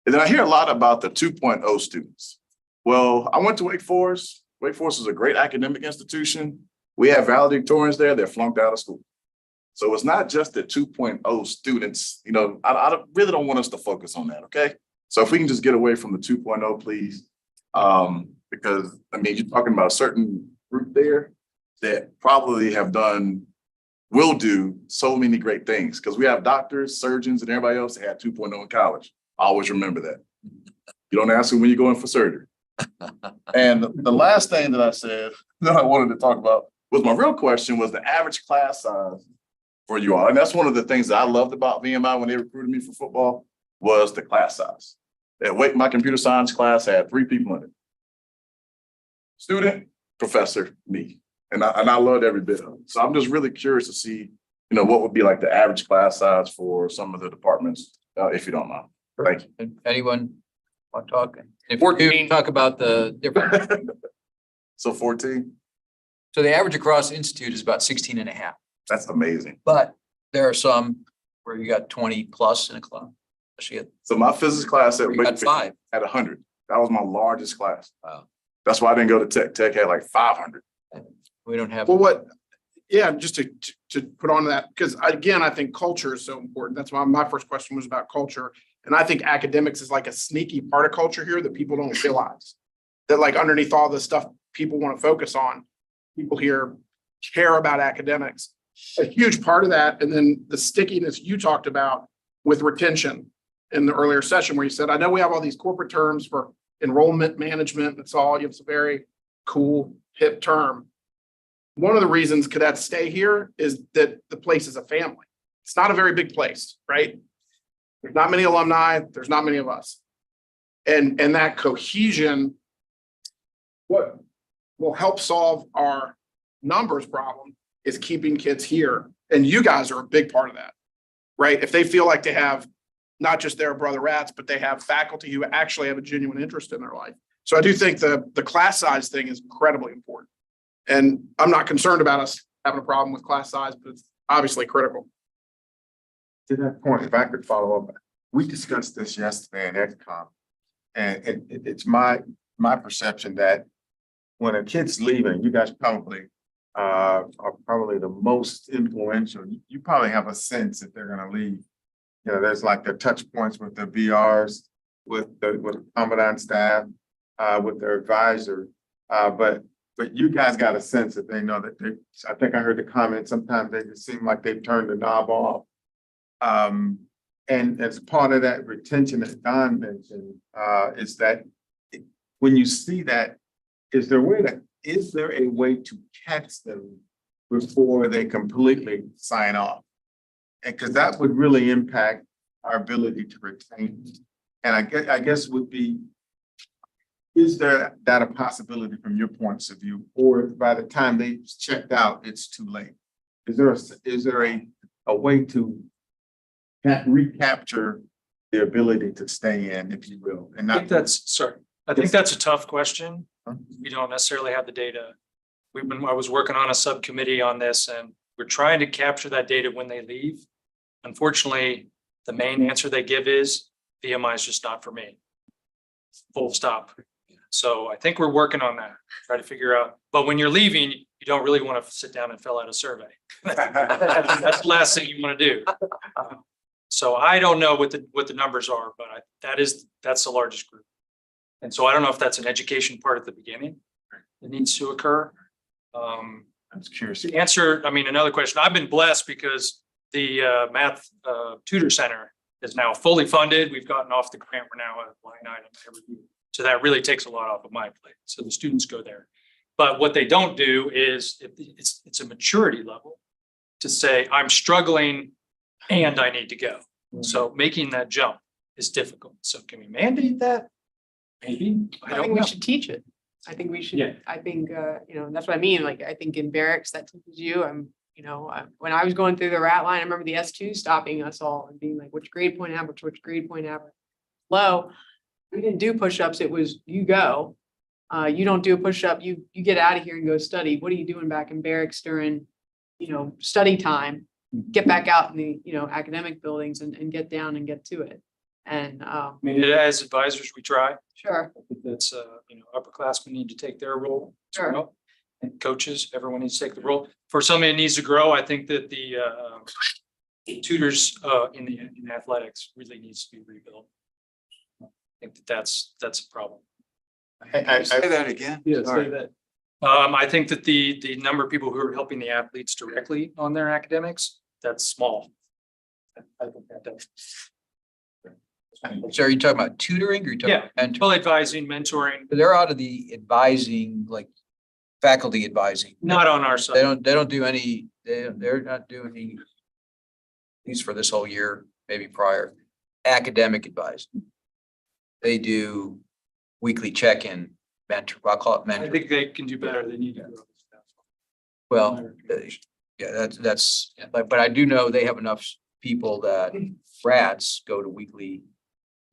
And then I hear a lot about the 2.0 students. Well, I went to Wake Forest. Wake Forest is a great academic institution. We have valedictorians there that flunked out of school. So it's not just the 2.0 students, you know, I really don't want us to focus on that, okay? So if we can just get away from the 2.0, please. Because I mean, you're talking about a certain group there that probably will do so many great things, because we have doctors, surgeons, and everybody else that had 2.0 in college. Always remember that. You don't ask them when you're going for surgery. And the last thing that I said that I wanted to talk about was my real question was the average class size for you all. And that's one of the things that I loved about VMI when they recruited me for football was the class size. At Wake, my computer science class had 3 people in it. Student, professor, me. And I loved every bit of it. So I'm just really curious to see, you know, what would be like the average class size for some of the departments, if you don't mind. Thank you. Anyone want to talk? If 14. you talk about the different, So 14, so the average across the institute is about 16 and a half. that's amazing. But there are some where you got 20 plus in a club. Especially So my physics class at where you got Wake 5. had 100. That was my largest class. Wow. That's why I didn't go to Tech. Tech had like 500. We don't have. Well, just to put on that, because again, I think culture is so important. That's why my first question was about culture. And I think academics is like a sneaky part of culture here that people don't realize. That like underneath all the stuff people want to focus on, people here care about academics. A huge part of that, and then the stickiness you talked about with retention in the earlier session where you said, I know we have all these corporate terms for enrollment management. It's all, it's a very cool, hip term. One of the reasons cadets stay here is that the place is a family. It's not a very big place, right? There's not many alumni. There's not many of us. And that cohesion, what will help solve our numbers problem is keeping kids here. And you guys are a big part of that, right? If they feel like they have not just their brother rats, but they have faculty who actually have a genuine interest in their life. So I do think the class size thing is incredibly important. And I'm not concerned about us having a problem with class size, but it's obviously critical. To that point, if I could follow up, we discussed this yesterday in EdCom. And it's my perception that when a kid's leaving, you guys probably are probably the most influential. You probably have a sense that they're gonna leave. You know, there's like the touch points with the VRs, with the Commandant staff, with their advisor. But you guys got a sense that they know that I think I heard the comment, sometimes they just seem like they've turned the knob off. And as part of that retention that Don mentioned, is that when you see that, is there a way to catch them before they completely sign off? And because that would really impact our ability to retain. And I guess would be, is that a possibility from your points of view, or by the time they checked out, it's too late? Is there a way to recapture the ability to stay in, if you will? And I think that's a tough question. We don't necessarily have the data. I was working on a subcommittee on this, and we're trying to capture that data when they leave. Unfortunately, the main answer they give is VMI is just not for me. Full stop. So I think we're working on that, try to figure out, but when you're leaving, you don't really want to sit down and fill out a survey. That's the last thing you want to do. So I don't know what the numbers are, but that's the largest group. And so I don't know if that's an education part at the beginning that needs to occur. I was curious. To answer, another question, I've been blessed because the math tutor center is now fully funded. We've gotten off the grant. We're now a line item every year. So that really takes a lot off of my plate. So the students go there. But what they don't do is it's a maturity level to say, I'm struggling and I need to go. So making that jump is difficult. So can we mandate that? Maybe. I I don't think we know. should teach it. I think we Yeah. should, I think, that's what I mean, like, I think in barracks that teaches you, when I was going through the rat line, I remember the S2 stopping us all and being like, which grade point average, which grade point average. Low, we didn't do push-ups, it was you go. You don't do a push-up, you get out of here and go study. What are you doing back in barracks during, study time? Get back out in the, academic buildings and get down and get to it. And, I mean, as advisors, we try. sure, I think that's, upperclassmen need to take their role. as Sure. well. And coaches, everyone needs to take the role. For somebody that needs to grow, I think that the tutors in athletics really needs to be rebuilt. I think that's a problem. Say that again. Sorry. I think that the number of people who are helping the athletes directly on their academics, that's small. I think that does. So are you talking about tutoring or are you talking Yeah, about mentoring? well, advising, mentoring, They're out of the advising, like faculty advising. not on our They side. don't do any, they're not doing any, at least for this whole year, maybe prior, academic advising. They do weekly check-in mentor, I'll call it I mentor. think they can do better. They need to grow. Well, yeah, that's, but I do know they have enough people that rats go to weekly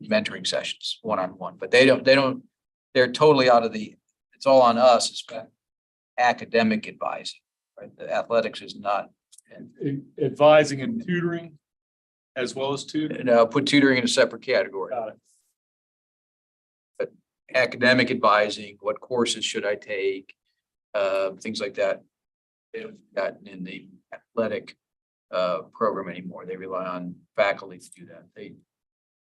mentoring sessions, one-on-one, but they don't, they're totally out of the, it's all on us, it's academic advising, right? The athletics is not. Advising and tutoring as well as tutoring. No, put tutoring in a separate category. Got it. But academic advising, what courses should I take? Things like that. They haven't gotten in the athletic program anymore. They rely on faculty to do that.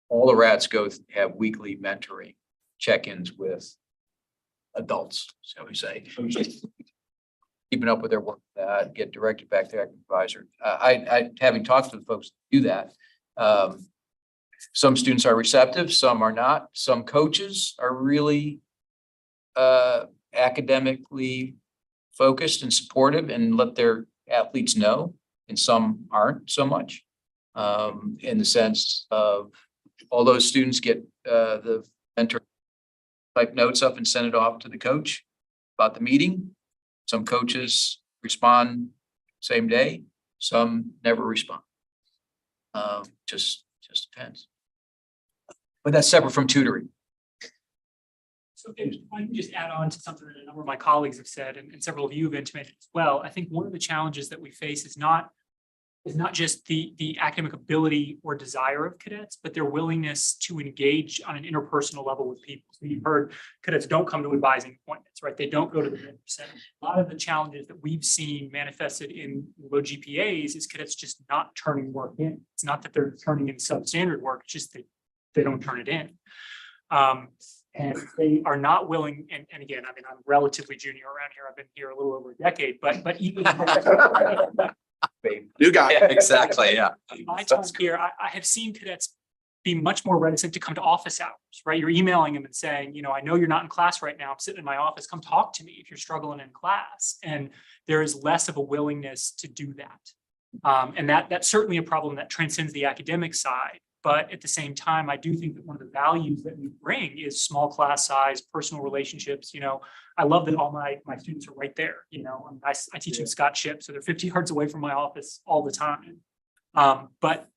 All the rats have weekly mentoring check-ins with adults, shall we say. Keeping up with their work, get directed back to active advisor. I having talked to the folks who do that. Some students are receptive, some are not. Some coaches are really academically focused and supportive and let their athletes know, and some aren't so much. In the sense of all those students get the mentor type notes up and send it off to the coach about the meeting. Some coaches respond same day, some never respond. Just depends. But that's separate from tutoring. So if I can just add on to something that a number of my colleagues have said, and several of you have intimated as well, I think one of the challenges that we face is not just the academic ability or desire of cadets, but their willingness to engage on an interpersonal level with people. So you've heard cadets don't come to advising appointments, right? They don't go to the center. A lot of the challenges that we've seen manifested in low GPAs is cadets just not turning work in. It's not that they're turning in substandard work, it's just they don't turn it in. And they are not willing, and again, I mean, I'm relatively junior around here. I've been here a little over a decade, but even New guy. Yeah, exactly, yeah. in my time here, I have seen cadets be much more reticent to come to office hours, right? You're emailing them and saying, I know you're not in class right now. I'm sitting in my office. Come talk to me if you're struggling in class. And there is less of a willingness to do that. And that's certainly a problem that transcends the academic side. But at the same time, I do think that one of the values that we bring is small class size, personal relationships. I love that all my students are right there. I teach them Scott Ship, so they're 50 yards away from my office all the time. But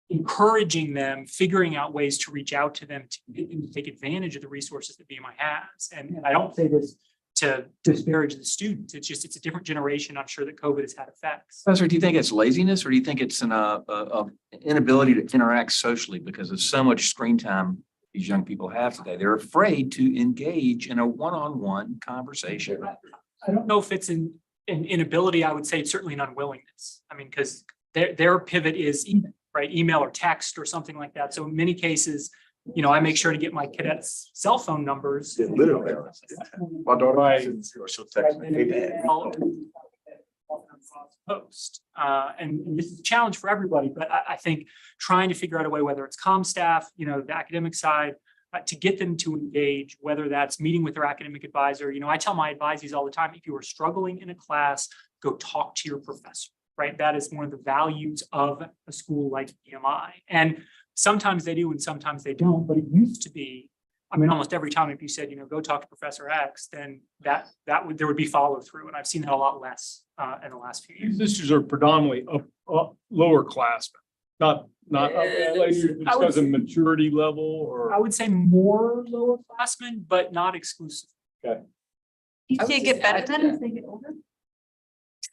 encouraging them, figuring out ways to reach out to them to take advantage of the resources that BMI has. And I don't say this to disparage the students. It's a different generation. I'm sure that COVID has had effects. Professor, do you think it's laziness or do you think it's an inability to interact socially because of so much screen time these young people have today? They're afraid to engage in a one-on-one conversation. I don't know if it's an inability. I would say it's certainly an unwillingness. I mean, because their pivot is email, right? Email or text or something like that. So in many cases, I make sure to get my cadets' cell phone numbers. Yeah, literally. My daughter. Right. She'll text me, "Hey, Dad." Post. And this is a challenge for everybody, but I think trying to figure out a way, whether it's comm staff, the academic side, to get them to engage, whether that's meeting with their academic advisor. You know, I tell my advisees all the time, if you are struggling in a class, go talk to your professor, right? That is one of the values of a school like VMI. And sometimes they do and sometimes they don't, but it used to be, I mean, almost every time if you said, you know, go talk to Professor X, then there would be follow through. And I've seen that a lot less in the last few years. These are predominantly lower class, not because of maturity level or. I would say more lower classmen, but not exclusive. You see it get better then as they get older?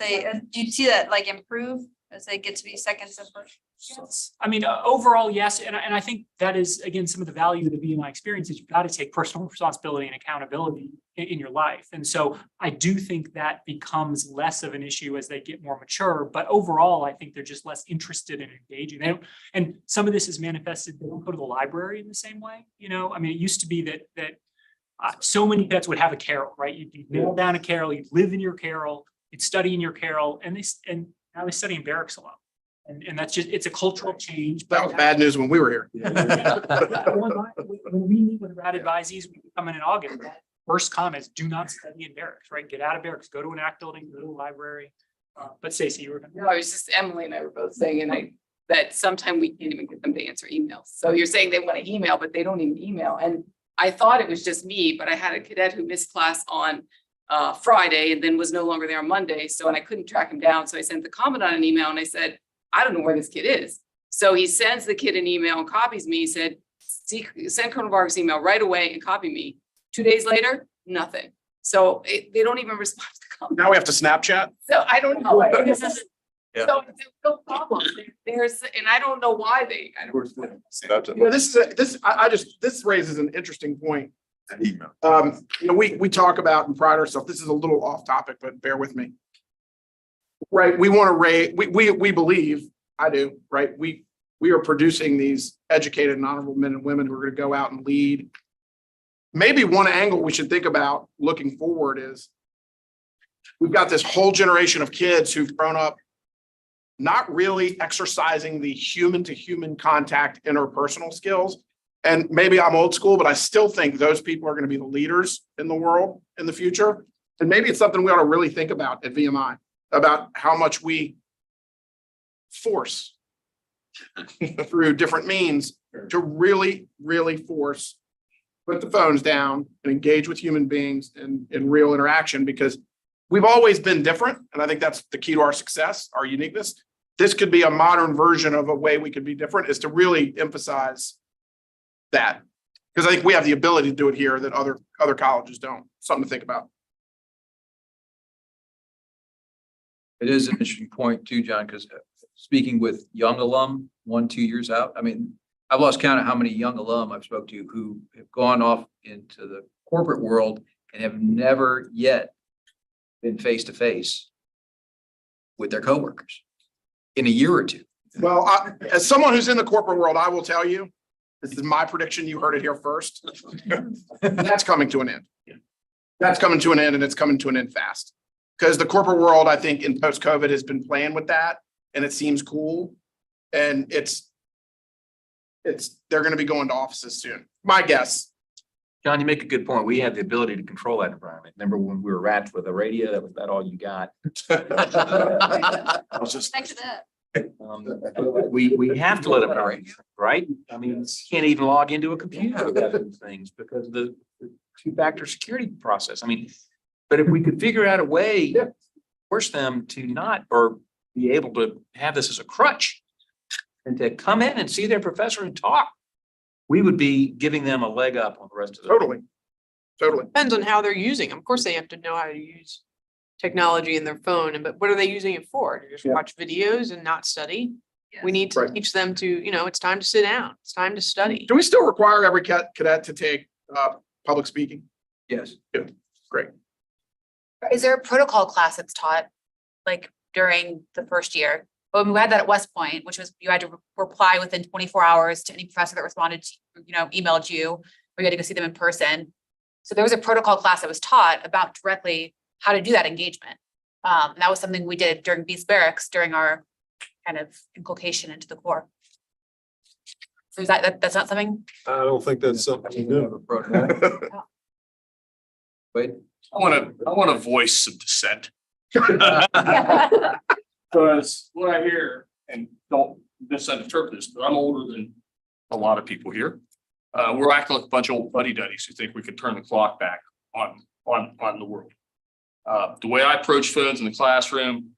Do you see that like improve as they get to be seconds and first? Yes. I mean, overall, yes. And I think that is, again, some of the value of the VMI experience is you've got to take personal responsibility and accountability in your life. And so I do think that becomes less of an issue as they get more mature. But overall, I think they're just less interested in engaging. They don't, and some of this is manifested, they don't go to the library in the same way. You know, I mean, it used to be that so many cadets would have a carrel, right? You'd nail down a carrel, you'd live in your carrel, you'd study in your carrel, and now they study in barracks a lot. And that's just, it's a cultural change. That was bad news when we were here. When we meet with RAD advisees, we come in August, first comment is do not study in barracks, right? Get out of barracks, go to an ACT building, go to a library. But Stacey, you were gonna. No, I was just, Emily and I were both saying, that sometimes we can't even get them to answer emails. So you're saying they want to email, but they don't even email. And I thought it was just me, but I had a cadet who missed class on Friday and then was no longer there on Monday. So, and I couldn't track him down. So I sent the comment on an email and I said, I don't know where this kid is. So he sends the kid an email and copies me. He said, send Colonel Vargas email right away and copy me. 2 days later, nothing. So they don't even respond to the comment. Now we have to Snapchat. So I don't know. Yeah. So it's a real problem. And I don't know why they. I don't. You know, this raises an interesting point. You know, we talk about and pride ourselves, this is a little off topic, but bear with me. Right, we want to raise, we believe, I do, right? We are producing these educated and honorable men and women who are going to go out and lead. Maybe one angle we should think about looking forward is we've got this whole generation of kids who've grown up not really exercising the human to human contact interpersonal skills. And maybe I'm old school, but I still think those people are going to be the leaders in the world in the future. And maybe it's something we ought to really think about at VMI, about how much we force through different means to really, really force, put the phones down and engage with human beings in real interaction, because we've always been different. And I think that's the key to our success, our uniqueness. This could be a modern version of a way we could be different, is to really emphasize that, because I think we have the ability to do it here that other colleges don't. Something to think about. It is an interesting point too, John, because speaking with young alum, 1-2 years out, I mean, I've lost count of how many young alum I've spoke to who have gone off into the corporate world and have never yet been face to face with their coworkers in a year or two. Well, as someone who's in the corporate world, I will tell you, this is my prediction. You heard it here first. That's coming to an end. That's coming to an end, and it's coming to an end fast. Because the corporate world, I think, in post-COVID has been playing with that, and it seems cool. And they're going to be going to offices soon. My guess. John, you make a good point. We have the ability to control that environment. Remember when we were rats with a radio? That was about all you got. Back to that. We have to let them know, right? I mean, you can't even log into a computer without those things because of the two-factor security process. I mean, but if we could figure out a way to force them to not, or be able to have this as a crutch and to come in and see their professor and talk, we would be giving them a leg up on the rest of the. Totally. Depends on how they're using them. Of course, they have to know how to use technology in their phone, but what are they using it for? To just watch videos and not study? We need to teach them to, it's time to sit down. It's time to study. Do we still require every cadet to take public speaking? Yes. Yeah. Great. Is there a protocol class that's taught like during the first year? Well, we had that at West Point, which was you had to reply within 24 hours to any professor that responded to, emailed you, or you had to go see them in person. So there was a protocol class that was taught about directly how to do that engagement. And that was something we did during Beast Barracks during our kind of inculcation into the Corps. So is that's not something? I don't think that's something new. Wait. I want to voice some dissent. Because what I hear, and don't misinterpret this, but I'm older than a lot of people here. We're acting like a bunch of old buddy-duddies who think we can turn the clock back on the world. The way I approach phones in the classroom,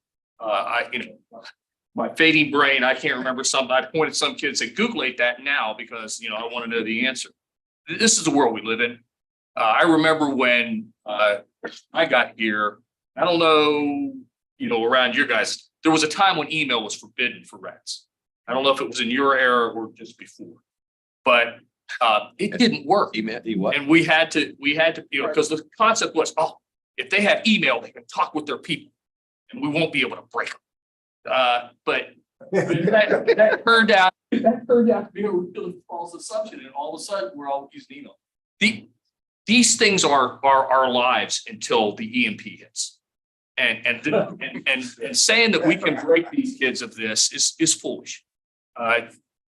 my fading brain, I can't remember something. I pointed some kids and said, Googlate that now because, I want to know the answer. This is the world we live in. I remember when I got here, I don't know, around your guys, there was a time when email was forbidden for rats. I don't know if it was in your era or just before, but it didn't work. Email, what? And we had to, because the concept was, if they have email, they can talk with their people and we won't be able to break them. But that turned out to be a really false assumption, and all of a sudden we're all using email. These things are our lives until the EMP hits. And saying that we can break these kids of this is foolish.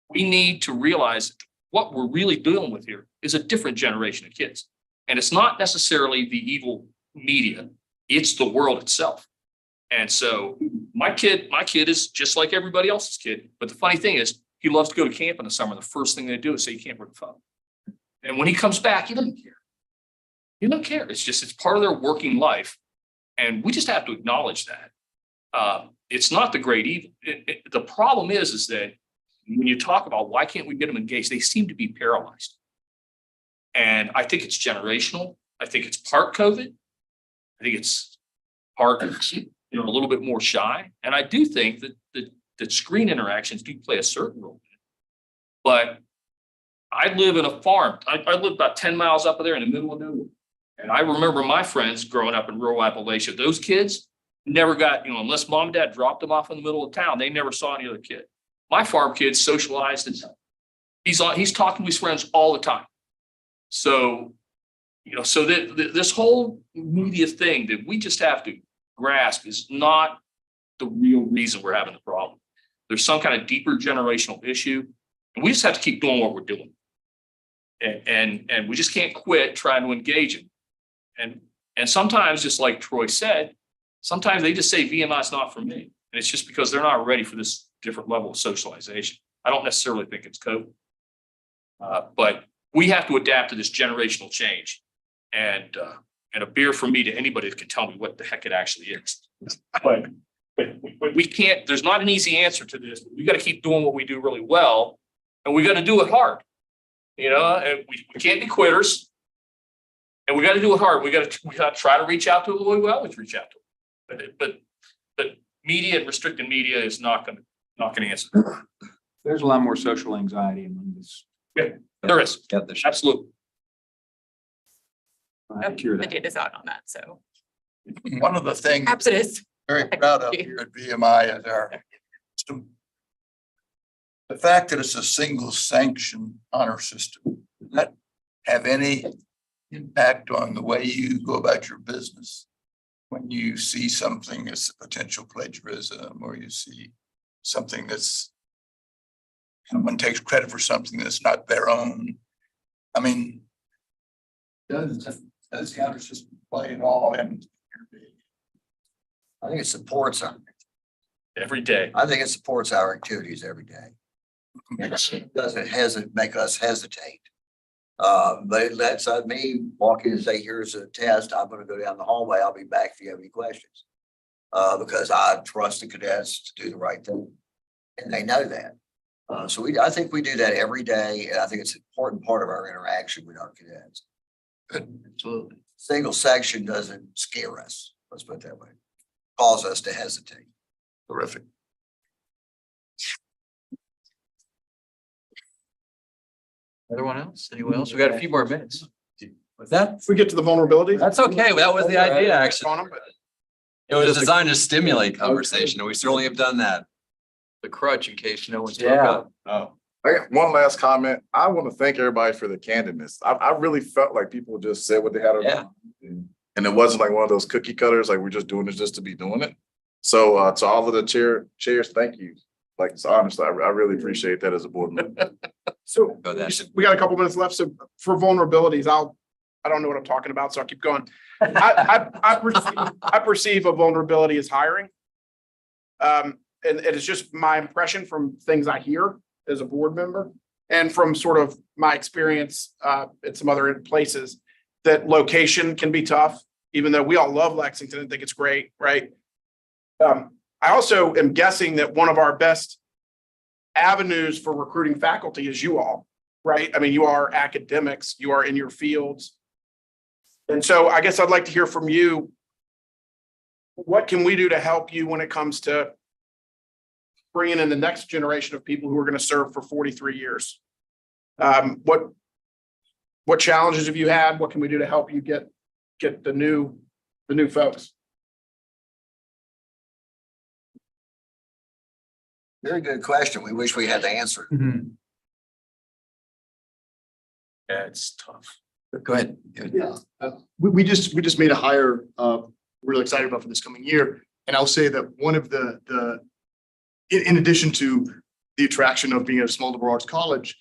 We need to realize what we're really dealing with here is a different generation of kids. And it's not necessarily the evil media, it's the world itself. And so my kid is just like everybody else's kid. But the funny thing is, he loves to go to camp in the summer. The first thing they do is say, you can't bring a phone. And when he comes back, he doesn't care. He doesn't care. It's part of their working life. And we just have to acknowledge that. It's not the great evil. The problem is that when you talk about why can't we get them engaged, they seem to be paralyzed. And I think it's generational. I think it's part COVID. I think it's part, a little bit more shy. And I do think that screen interactions do play a certain role. But I live in a farm. I live about 10 miles up there in the middle of nowhere. And I remember my friends growing up in rural Appalachia, those kids never got, unless mom and dad dropped them off in the middle of town, they never saw any other kid. My farm kids socialized and he's talking to his friends all the time. So, so that this whole media thing that we just have to grasp is not the real reason we're having the problem. There's some kind of deeper generational issue, and we just have to keep doing what we're doing. And we just can't quit trying to engage them. And sometimes, just like Troy said, sometimes they just say VMI is not for me. And it's just because they're not ready for this different level of socialization. I don't necessarily think it's COVID. But we have to adapt to this generational change. And a beer from me to anybody that can tell me what the heck it actually is. But we can't, there's not an easy answer to this. We got to keep doing what we do really well. And we got to do it hard. And we can't be quitters. And we got to do it hard. We got to try to reach out to them the way we always reach out to them. But media and restricted media is not going to answer. There's a lot more social anxiety among this. Yeah, there is. Absolutely. The data's out on that, so. One of the things Perhaps it is. very proud of here at VMI is our system. The fact that it's a single sanction honor system, does that have any impact on the way you go about your business? When you see something as a potential plagiarism, or you see something that's someone takes credit for something that's not their own. I mean, does the honor system play at all in? I think it supports every day. I think it supports our activities every day. It doesn't make us hesitate. But it lets me walk in and say, here's a test. I'm going to go down the hallway. I'll be back if you have any questions. Because I trust the cadets to do the right thing. And they know that. So I think we do that every day. And I think it's an important part of our interaction with our cadets. Absolutely. Single section doesn't scare us. Let's put it that way. Cause us to hesitate. Terrific. Everyone else? Anyone else? We got a few more minutes. With that, If we get to the vulnerability. That's okay. That was the idea, actually. On 'em, but It was designed to stimulate conversation, and we certainly have done that. the crutch in case no one's. Yeah. Oh, I got one last comment. I want to thank everybody for the candidness. I really felt like people just said what they had on Yeah. mind. And it wasn't like one of those cookie cutters, like we're just doing this just to be doing it. So to all of the chairs, thank you. Like, it's honestly, I really appreciate that as a board member. So Go that. we got a couple minutes left. So for vulnerabilities, I don't know what I'm talking about, so I'll keep going. I perceive a vulnerability as hiring. And it is just my impression from things I hear as a board member and from sort of my experience at some other places, that location can be tough, even though we all love Lexington and think it's great, right? I also am guessing that one of our best avenues for recruiting faculty is you all, right? I mean, you are academics, you are in your fields. And so I guess I'd like to hear from you. What can we do to help you when it comes to bringing in the next generation of people who are going to serve for 43 years? What challenges have you had? What can we do to help you get the new folks? Very good question. We wish we had the answer. Yeah, it's tough. Go ahead. Yeah, we just made a hire, really excited about for this coming year. And I'll say that one of in addition to the attraction of being at a small liberal arts college,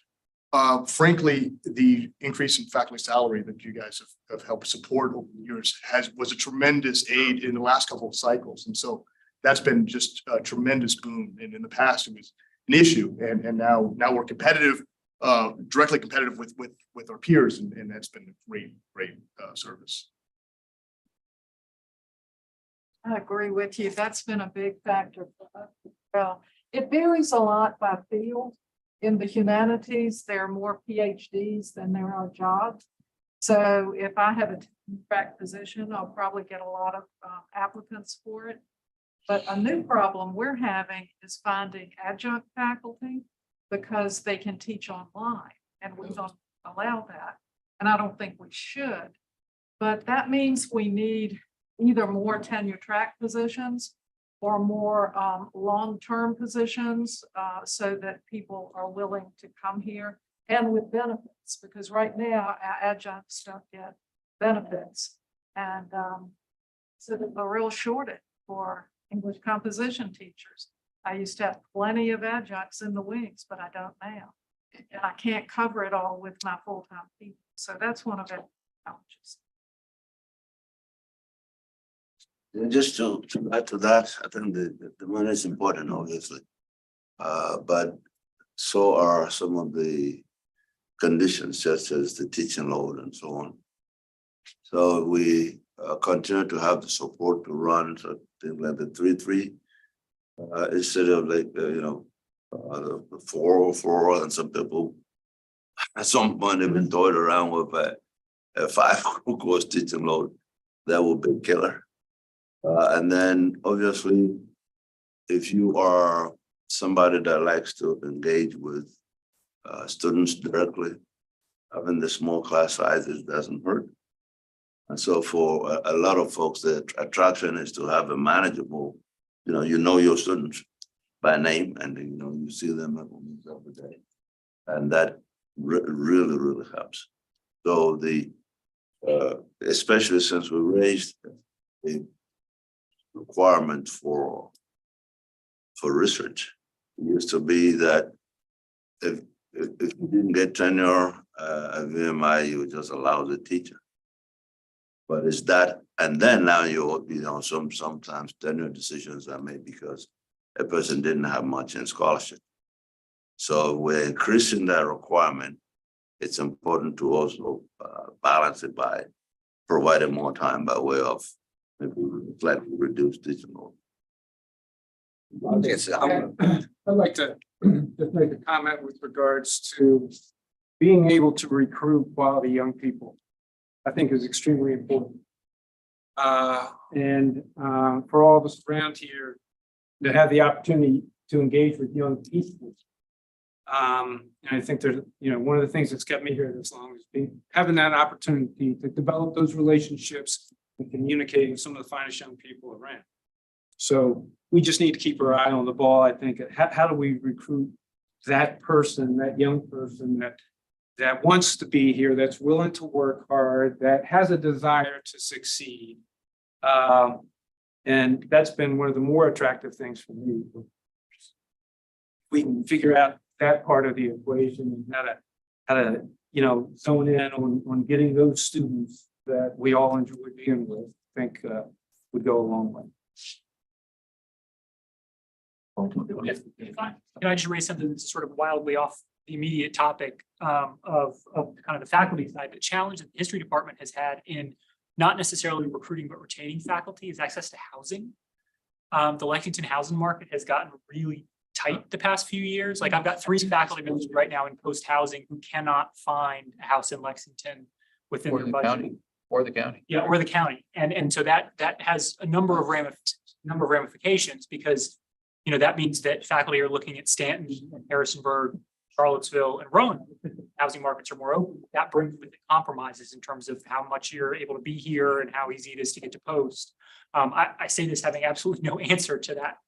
frankly, the increase in faculty salary that you guys have helped support over the years was a tremendous aid in the last couple of cycles. And so that's been just a tremendous boom. And in the past, it was an issue. And now we're competitive, directly competitive with our peers. And that's been a great service. I agree with you. That's been a big factor for us as well. It varies a lot by field. In the humanities, there are more PhDs than there are jobs. So if I have a track position, I'll probably get a lot of applicants for it. But a new problem we're having is finding adjunct faculty because they can teach online, and we don't allow that. And I don't think we should. But that means we need either more tenure track positions or more long-term positions so that people are willing to come here, and with benefits, because right now our adjuncts don't get benefits. And so there's a real shortage for English composition teachers. I used to have plenty of adjuncts in the wings, but I don't now. And I can't cover it all with my full-time people. So that's one of the challenges. And just to add to that, I think the money is important, obviously. But so are some of the conditions, such as the teaching load and so on. So we continue to have the support to run things like the 3-3 instead of like the 404, and some people at some point have been toyed around with a 5 course teaching load. That would be a killer. And then obviously, if you are somebody that likes to engage with students directly, having the small class sizes doesn't hurt. And so for a lot of folks, the attraction is to have a manageable, you know your students by name, and you see them every day. And that really, really helps. So especially since we raised the requirement for research, it used to be that if you didn't get tenure at VMI, you would just allow the teacher. But it's that, and then now sometimes tenure decisions are made because a person didn't have much in scholarship. So we're increasing that requirement. It's important to also balance it by providing more time by way of maybe slightly reduced teaching load. I'd like to just make a comment with regards to being able to recruit quality young people. I think is extremely important. And for all of us around here to have the opportunity to engage with young people. And I think there's, one of the things that's kept me here this long is having that opportunity to develop those relationships and communicating with some of the finest young people around. So we just need to keep our eye on the ball. I think, how do we recruit that person, that young person that wants to be here, that's willing to work hard, that has a desire to succeed. And that's been one of the more attractive things for me. we can figure out that part of the equation and how to, you know, zone in on getting those students that we all enjoy being with, I think, would go a long way. Can I just raise something that's sort of wildly off the immediate topic of kind of the faculty side? The challenge that the history department has had in not necessarily recruiting, but retaining faculty is access to housing. The Lexington housing market has gotten really tight the past few years. Like I've got 3 faculty members right now in post housing who cannot find a house in Lexington within their budget. Or the county. Yeah, or the county. And so that has a number of ramifications because, you know, that means that faculty are looking at Stanton, Harrisonburg, Charlottesville, and Roanoke. Housing markets are more open. That brings with it compromises in terms of how much you're able to be here and how easy it is to get to post. I say this having absolutely no answer to that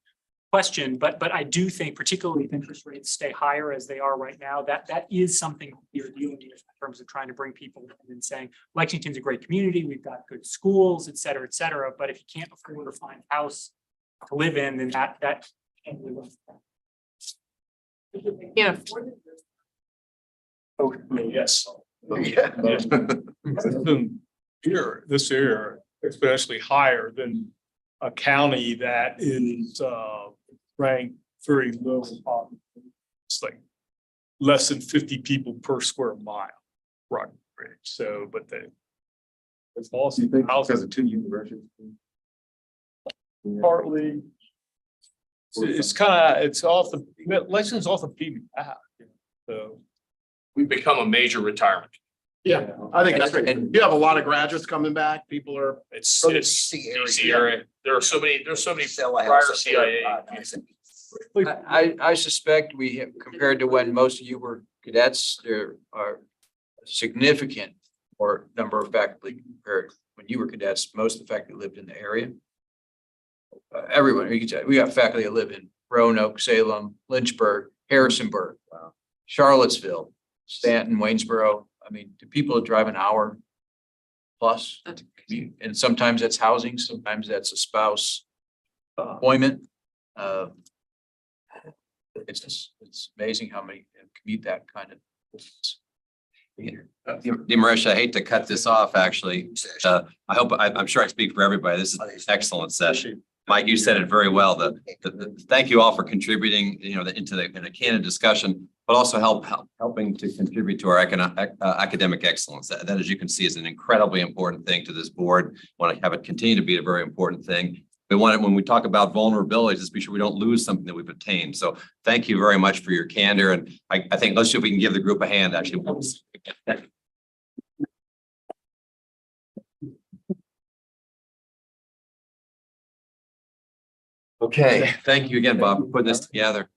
question, but I do think, particularly if interest rates stay higher as they are right now, that is something we're dealing with in terms of trying to bring people in and saying Lexington's a great community, we've got good schools, et cetera, but if you can't afford to find a house to live in, then that can't really work. Yeah. Oh, yes. Here, this area, especially higher than a county that is ranked very low. It's like less than 50 people per square mile, Rockbridge. So, but it's also Because of 2 universities. partly. It's off the, Lexington's off the beaten path. So we've become a major retirement. Yeah, I think that's great. And you have a lot of graduates coming back. People are. It's DC area. There's so many Sell a prior house up CIA. there. I suspect we have, compared to when most of you were cadets, there are a significant or number of faculty compared when you were cadets, most of the faculty lived in the area. Everyone, you can tell, we got faculty that live in Roanoke, Salem, Lynchburg, Harrisonburg, Charlottesville, Stanton, Waynesboro. I mean, do people drive an hour plus? And sometimes that's housing, sometimes that's a spouse appointment. It's amazing how many commute that kind of distance. Demarisha, I hate to cut this off, actually. I'm sure I speak for everybody. This is an excellent session. Mike, you said it very well. Thank you all for contributing, you know, into the candid discussion, but also helping to contribute to our academic excellence. That, as you can see, is an incredibly important thing to this board. Want to have it continue to be a very important thing. We want it when we talk about vulnerabilities, just be sure we don't lose something that we've attained. So thank you very much for your candor. And I think let's see if we can give the group a hand, actually. Okay, thank you again, Bob, for putting this together.